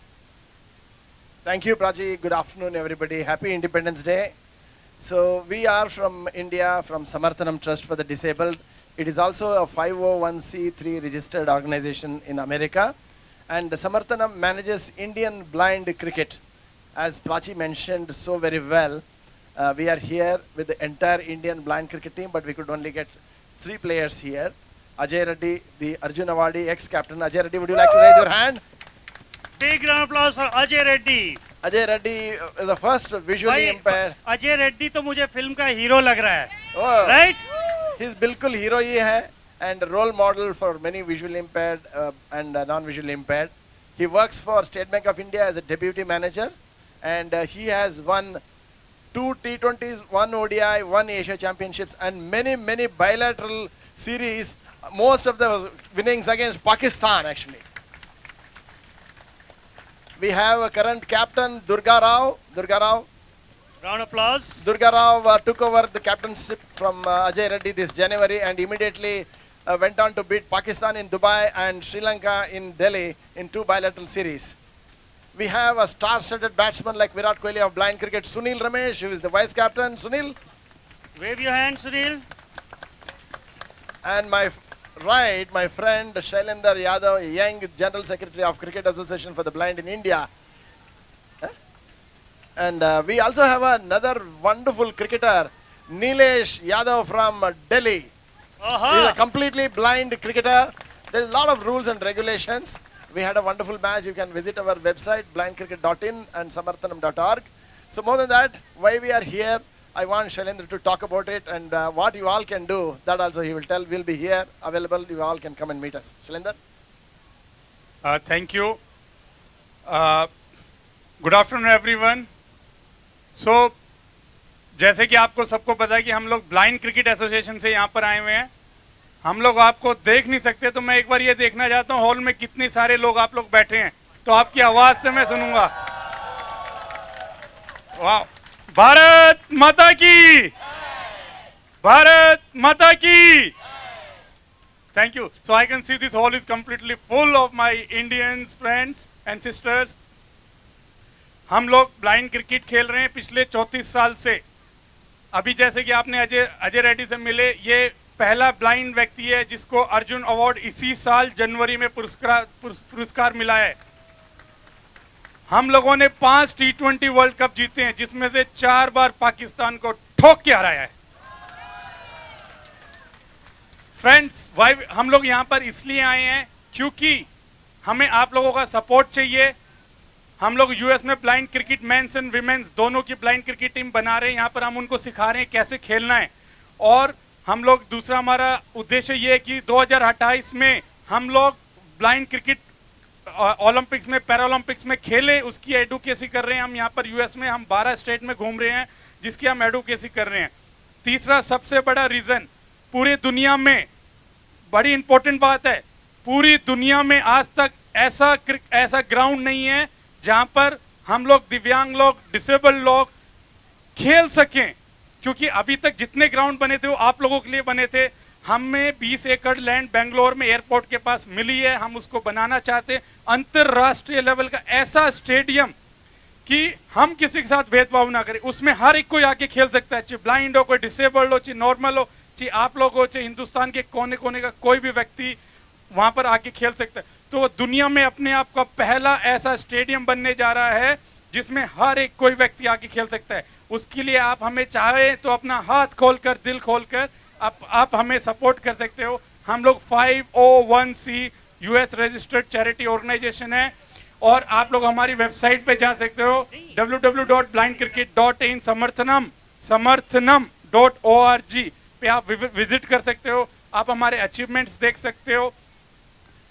Thank you, Prachi. Good afternoon, everybody. Happy Independence Day. So we are from India, from Samarthanam Trust for the Disabled. It is also a 501c3 registered organization in America. And Samarthanam manages Indian blind cricket. As Prachi mentioned so very well, we are here with the entire Indian blind cricket team, but we could only get 3 players here. Ajay Reddy, the Arjun awardee, ex-captain. Ajay Reddy, would you like to raise your hand? Big round of applause for Ajay Reddy. Ajay Reddy is the first visually impaired. Ajay Reddy तो मुझे film का hero लग रहा है. Oh, right? He's बिल्कुल hero ही है and a role model for many visually impaired and non-visually impaired. He works for State Bank of India as a deputy manager, and he has won 2 T20s, 1 ODI, 1 Asia Championships, and many bilateral series. Most of the winnings against Pakistan, actually. We have a current captain, Durga Rao. Durga Rao. Round of applause. Durga Rao took over the captainship from Ajay Reddy this January and immediately went on to beat Pakistan in Dubai and Sri Lanka in Delhi in 2 bilateral series. We have a star-studded batsman like Virat Kohli of blind cricket, Sunil Ramesh, who is the vice captain. Sunil. Wave your hand, Sunil. And my right, my friend Shailendra Yadav, young General Secretary of Cricket Association for the Blind in India. And we also have another wonderful cricketer, Nilesh Yadav from Delhi. He's a completely blind cricketer. There's a lot of rules and regulations. We had a wonderful match. You can visit our website, blindcricket.in and samarthanam.org. So more than that, why we are here, I want Shailendra to talk about it and what you all can do. That also he will tell. We'll be here, available. You all can come and meet us. Shailendra? Thank you. Good afternoon, everyone. So, जैसे कि आपको सबको पता है कि हम लोग blind cricket association से यहाँ पर आए हुए हैं. हम लोग आपको देख नहीं सकते, तो मैं एक बार ये देखना चाहता हूँ हॉल में कितने सारे लोग आप लोग बैठे हैं, तो आपकी आवाज से मैं सुनूंगा. वाह, भारत माता की, भारत माता की. Thank you. So I can see this hall is completely full of my Indians, friends and sisters. हम लोग ब्लाइंड क्रिकेट खेल रहे हैं पिछले 34 साल से. अभी जैसे कि आपने अजय रेड्डी से मिले, ये पहला ब्लाइंड व्यक्ति है जिसको अर्जुन अवार्ड इसी साल जनवरी में पुरस्कार मिला है. हम लोगों ने 5 T20 वर्ल्ड कप जीते हैं, जिसमें से 4 बार पाकिस्तान को ठोक के हराया है. फ्रेंड्स, हम लोग यहाँ पर इसलिए आए हैं क्योंकि हमें आप लोगों का सपोर्ट चाहिए. हम लोग यूएस में blind cricket men's and women's दोनों की ब्लाइंड क्रिकेट टीम बना रहे हैं. यहाँ पर हम उनको सिखा रहे हैं कैसे खेलना है. और हम लोग दूसरा हमारा उद्देश्य ये है कि 2028 में हम लोग ब्लाइंड क्रिकेट ओलंपिक्स में, पैरालंपिक्स में खेले, उसकी एडवोकेसी कर रहे हैं. हम यहाँ पर यूएस में हम 12 स्टेट में घूम रहे हैं जिसकी हम एडवोकेसी कर रहे हैं. तीसरा सबसे बड़ा रीजन, पूरी दुनिया में बड़ी इंपॉर्टेंट बात है, पूरी दुनिया में आज तक ऐसा ग्राउंड नहीं है जहां पर हम लोग दिव्यांग लोग, डिसेबल्ड लोग खेल सकें. क्योंकि अभी तक जितने ग्राउंड बने थे वो आप लोगों के लिए बने थे। हमें 20 एकड़ लैंड बेंगलोर में एयरपोर्ट के पास मिली है, हम उसको बनाना चाहते हैं अंतरराष्ट्रीय लेवल का ऐसा स्टेडियम कि हम किसी के साथ भेदभाव ना करें, उसमें हर एक कोई आके खेल सकता है, चाहे ब्लाइंड हो, कोई डिसेबल्ड हो, चाहे नॉर्मल हो, चाहे आप लोग हो, चाहे हिंदुस्तान के कोने कोने का कोई भी व्यक्ति वहां पर आके खेल सकता है। तो दुनिया में अपने आप का पहला ऐसा स्टेडियम बनने जा रहा है जिसमें हर एक कोई व्यक्ति आके खेल सकता है। उसके लिए आप हमें चाहे तो अपना हाथ खोलकर, दिल खोलकर आप हमें सपोर्ट कर सकते हो। हम लोग 501c US registered charity organisation है और आप लोग हमारी वेबसाइट पे जा सकते हो www.blindcricket.in समर्थनम.org पे आप विजिट कर सकते हो। आप हमारे अचीवमेंट्स देख सकते हो।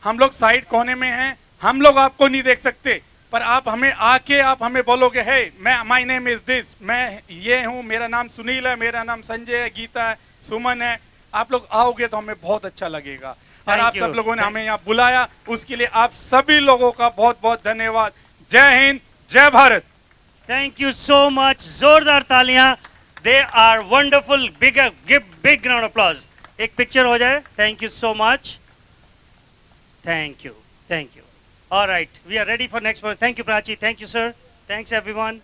हम लोग साइड कोने में हैं, हम लोग आपको नहीं देख सकते, पर आप हमें आके आप हमें बोलोगे है मैं माय नेम इज दिस, मैं ये हूँ, मेरा नाम सुनील है, मेरा नाम संजय है, गीता है, सुमन है। आप लोग आओगे तो हमें बहुत अच्छा लगेगा। और आप सब लोगों ने हमें यहाँ बुलाया, उसके लिए आप सभी लोगों का बहुत बहुत धन्यवाद। जय हिंद, जय Bharat. Thank you so much. जोरदार तालियां। They are wonderful. Big big round applause. एक पिक्चर हो जाए। Thank you so much. Thank you, thank you. All right, we are ready for next one. Thank you, Prachi. Thank you, sir. Thanks, everyone.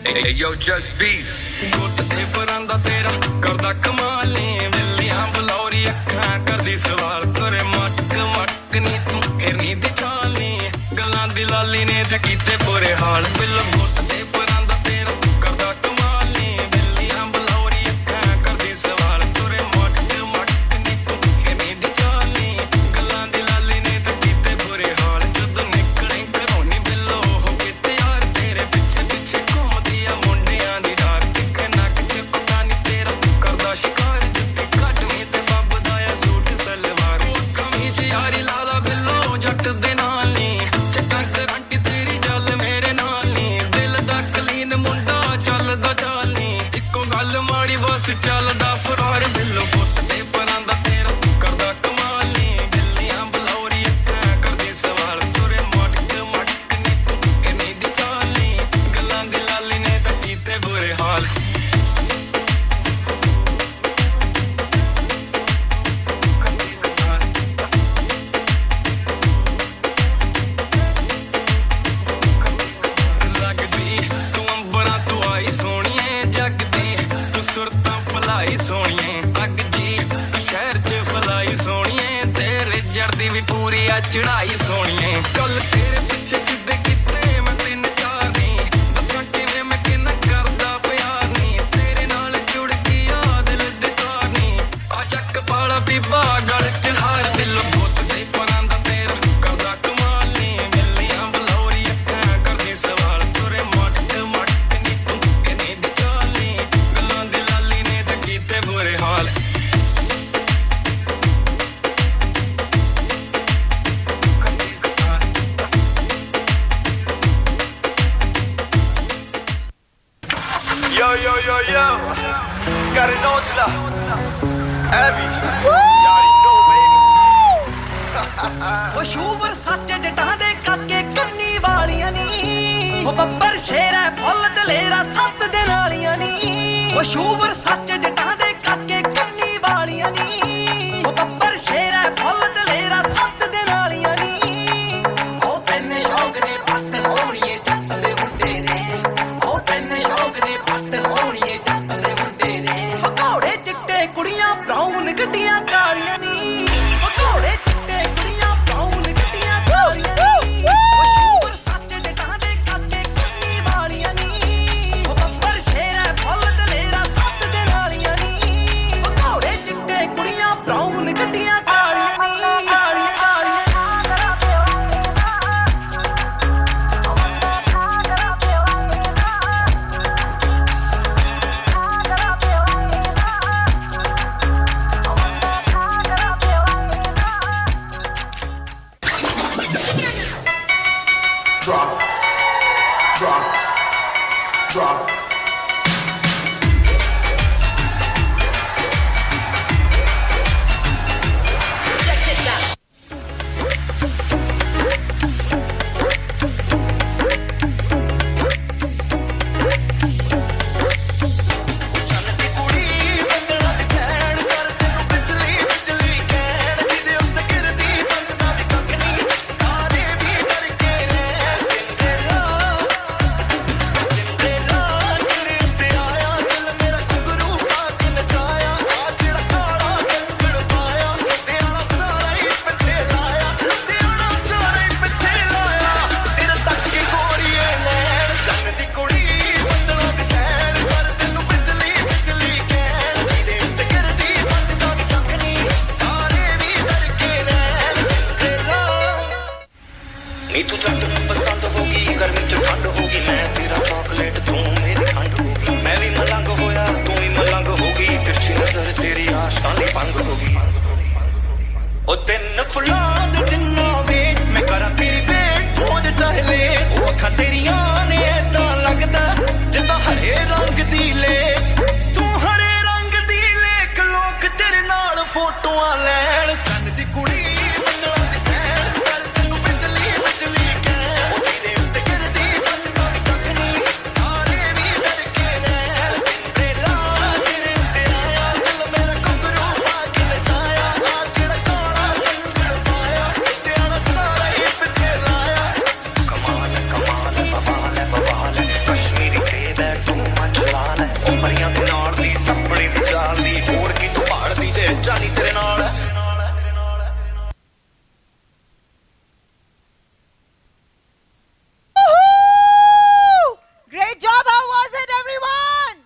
Hey, yo, just beats. ਗੁੱਟ ਤੇ ਪਰਾਂਦਾ ਤੇਰਾ ਕਰਦਾ ਕਮਾਲ ਨੇ ਵੇਲੀਆਂ ਬਲੌਰੀ ਅੱਖਾਂ ਕਰਦੀ ਸਵਾਲ ਤੇਰੇ ਮਟਕ ਮਟਕ ਨੀ ਤੂੰ ਫਿਰਨੀ ਦੀ ਚਾਲ ਨੀ ਗੱਲਾਂ ਦੀ ਲਾਲੀ ਨੇ ਤੇ ਕੀਤੇ ਬੁਰੇ ਹਾਲ ਬਿੱਲ ਗੁੱਟ ਤੇ ਪਰਾਂਦਾ ਤੇਰਾ ਕਰਦਾ ਕਮਾਲ ਨੇ ਵੇਲੀਆਂ ਬਲੌਰੀ ਅੱਖਾਂ ਕਰਦੀ ਸਵਾਲ ਤੇਰੇ ਮਟਕ ਮਟਕ ਨੀ ਤੂੰ ਫਿਰਨੀ ਦੀ ਚਾਲ ਨੀ ਗੱਲਾਂ ਦੀ ਲਾਲੀ ਨੇ ਤੇ ਕੀਤੇ ਬੁਰੇ ਹਾਲ ਜਦੋਂ ਨਿਕਲੇ ਘਰੋਂ ਨੀ ਬਿੱਲੋ ਹੋ ਕੇ ਤੇ ਯਾਰ ਤੇਰੇ ਪਿੱਛੇ ਪਿੱਛੇ ਘੁੰਮਦੀ ਆ ਮੁੰਡਿਆਂ ਦੀ ਡਾਰ ਟਿਕ ਨੱਕ ਚ ਕੁੱਤਾ ਨੀ ਤੇਰਾ ਕਰਦਾ ਸ਼ਿਕਾਰ ਜੁੱਤੀ ਕੱਢਵੀਂ ਤੇ ਫੱਬਦਾ ਆ ਸੂਟ ਸਲਵਾਰ ਕਮੀਜ਼ ਯਾਰੀ ਲਾਲਾ ਬਿੱਲੋ ਜੱਟ ਦੇ ਨਾਲ ਨੀ ਚੱਕਾਂ ਕਰੰਟੀ ਤੇਰੀ ਜਲ ਮੇਰੇ ਨਾਲ ਨੀ ਦਿਲ ਦਾ ਕਲੀਨ ਮੁੰਡਾ ਚੱਲਦਾ ਚਾਲ ਨੀ ਇੱਕੋ ਗੱਲ ਮਾੜੀ ਬਸ ਚੱਲਦਾ ਫਰਾਰ ਬਿੱਲੋ ਪੁੱਤ ਤੇ ਪਰਾਂਦਾ ਤੇਰਾ ਕਰਦਾ ਕਮਾਲ ਨੀ ਬਿੱਲੀਆਂ ਬਲੌਰੀ ਅੱਖਾਂ ਕਰਦੀ ਸਵਾਲ ਤੁਰੇ ਮਟਕ ਮਟਕ ਨੀ ਤੂੰ ਕਿੰਨੀ ਦੀ ਚਾਲ ਨੀ ਗੱਲਾਂ ਦੀ ਲਾਲੀ ਨੇ ਤਾਂ ਕੀਤੇ ਬੁਰੇ ਹਾਲ ਲੱਗਦੀ ਤੂੰ ਅੰਬਰਾਂ ਤੋਂ ਆਈ ਸੋਹਣੀਏ ਜਗਦੀ ਤੂੰ ਸੁਰਤਾਂ ਭਲਾਈ ਸੋਹਣੀਏ ਅੱਗ ਜੀ ਤੂੰ ਸ਼ਹਿਰ 'ਚ ਫਲਾਈ ਸੋਹਣੀਏ ਤੇਰੇ ਜਰਦੀ ਵੀ ਪੂਰੀ ਆ ਚੜਾਈ ਸੋਹਣੀਏ ਕੱਲ ਤੇਰੇ ਪਿੱਛੇ ਸਿੱਧੇ ਕੀਤੇ ਮੈਂ 3-4 ਨੀ ਦੱਸਾਂ ਕਿਵੇਂ ਮੈਂ ਕਿੰਨਾ ਕਰਦਾ ਪਿਆਰ ਨੀ ਤੇਰੇ ਨਾਲ ਜੁੜ ਗਈ ਆ ਦਿਲ ਦੇ ਤਾਰ ਨੀ ਆ ਚੱਕ ਪਾਲਾ ਬੀਬਾ ਗਲ 'ਚ ਹਾਰ ਦਿਲ ਬੁੱਤ ਤੇ ਪਰਾਂਦਾ ਤੇਰਾ ਕਰਦਾ ਕਮਾਲ ਨੀ ਮਿਲੀਆਂ ਬਲੌਰੀ ਅੱਖਾਂ ਕਰਦੀ ਸਵਾਲ ਤੁਰੇ ਮਟਕ ਮਟਕ ਨੀ ਤੂੰ ਕਿੰਨੀ ਦੀ ਚਾਲ ਨੀ ਗੱਲਾਂ ਦੀ ਲਾਲੀ ਨੇ ਤੇ ਕੀਤੇ ਬੁਰੇ ਹਾਲ Yo, yo, yo, yo. Got an Angela. Abby. You already know, baby. ਉਹ ਸ਼ੂਵਰ ਸੱਚ ਜਟਾਂ ਦੇ ਕਾਕੇ ਕੰਨੀ ਵਾਲੀਆਂ ਨੀ ਉਹ ਬੱਬਰ ਸ਼ੇਰ ਹੈ ਫੁੱਲ ਦਲੇਰਾ 7 ਦਿਨ ਵਾਲੀਆਂ ਨੀ ਉਹ ਸ਼ੂਵਰ ਸੱਚ ਜਟਾਂ ਦੇ ਕਾਕੇ ਕੰਨੀ ਵਾਲੀਆਂ ਨੀ ਉਹ ਬੱਬਰ ਸ਼ੇਰ ਹੈ ਫੁੱਲ ਦਲੇਰਾ 7 ਦਿਨ ਵਾਲੀਆਂ ਨੀ ਉਹ ਤੈਨੂੰ ਸ਼ੌਕ ਨੇ ਪੱਟ ਹੋਣੀਏ ਜੱਟ ਦੇ ਮੁੰਡੇ ਨੇ ਉਹ ਤੈਨੂੰ ਸ਼ੌਕ ਨੇ ਪੱਟ ਹੋਣੀਏ ਜੱਟ ਦੇ ਮੁੰਡੇ ਨੇ ਘੋੜੇ ਚਿੱਟੇ ਕੁੜੀਆਂ ਬਰਾਊਨ ਗੱਡੀਆਂ ਕਾਲੀਆਂ ਨੀ ਘੋੜੇ ਚਿੱਟੇ ਕੁੜੀਆਂ ਬਰਾਊਨ ਗੱਡੀਆਂ ਕਾਲੀਆਂ ਨੀ ਉਹ ਸ਼ੂਵਰ ਸੱਚ ਜਟਾਂ ਦੇ ਕਾਕੇ ਕੰਨੀ ਵਾਲੀਆਂ ਨੀ ਉਹ ਬੱਬਰ ਸ਼ੇਰ ਹੈ ਫੁੱਲ ਦਲੇਰਾ 7 ਦਿਨ ਵਾਲੀਆਂ ਨੀ ਉਹ ਘੋੜੇ ਚਿੱਟੇ ਕੁੜੀਆਂ ਬਰਾਊਨ ਗੱਡੀਆਂ ਕਾਲੀਆਂ ਨੀ फोटोआं लैण चन्न दी कुड़ी मंगलां दी भैण सर तैनूं बिजली बिजली कहण ओ तेरे उत्ते गिरदी बचदा नी कख नी तारे नी डरके रैण सिंड्रेला तेरे उत्ते आया दिल मेरा घुंघरू पा के नचाया आ जेड़ा काला कंजर पाया ते आला सारा ही पिछे लाया कमाल कमाल बवाल बवाल कश्मीरी सेब है तू मचलाल है ओ परियां दे नाल दी सपने दी चाल दी होर की तू भाड़दी ते जानी तेरे नाल Great job. How was it, everyone?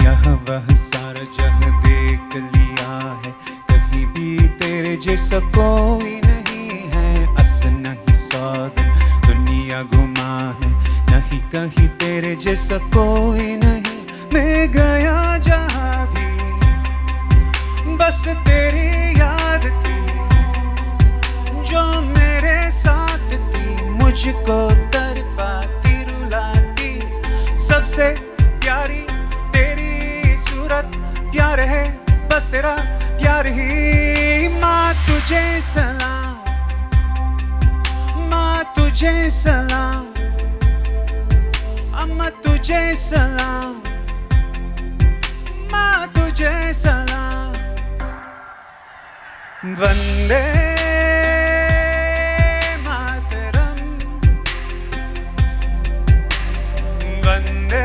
यह वह सारा जह देख लिया है कहीं भी तेरे जैसा कोई नहीं है अस नहीं सौदन दुनिया घुमा है नहीं कहीं तेरे जैसा कोई नहीं मैं गया जहाँ भी बस तेरी याद थी जो मेरे साथ थी मुझको तड़पाती रुलाती सबसे प्यारी प्यार है बस तेरा प्यार ही माँ तुझे सलाम माँ तुझे सलाम अम्मा तुझे सलाम माँ तुझे सलाम वंदे मातरम वंदे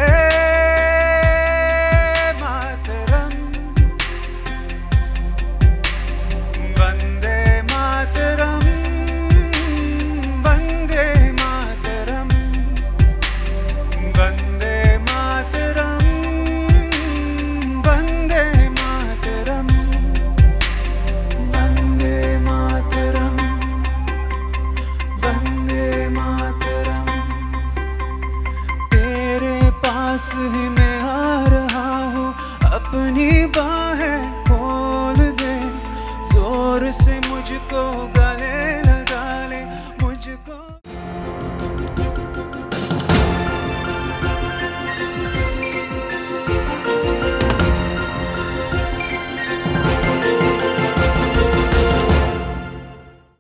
ही मैं आ रहा हूँ अपनी बाहें खोल दे जोर से मुझको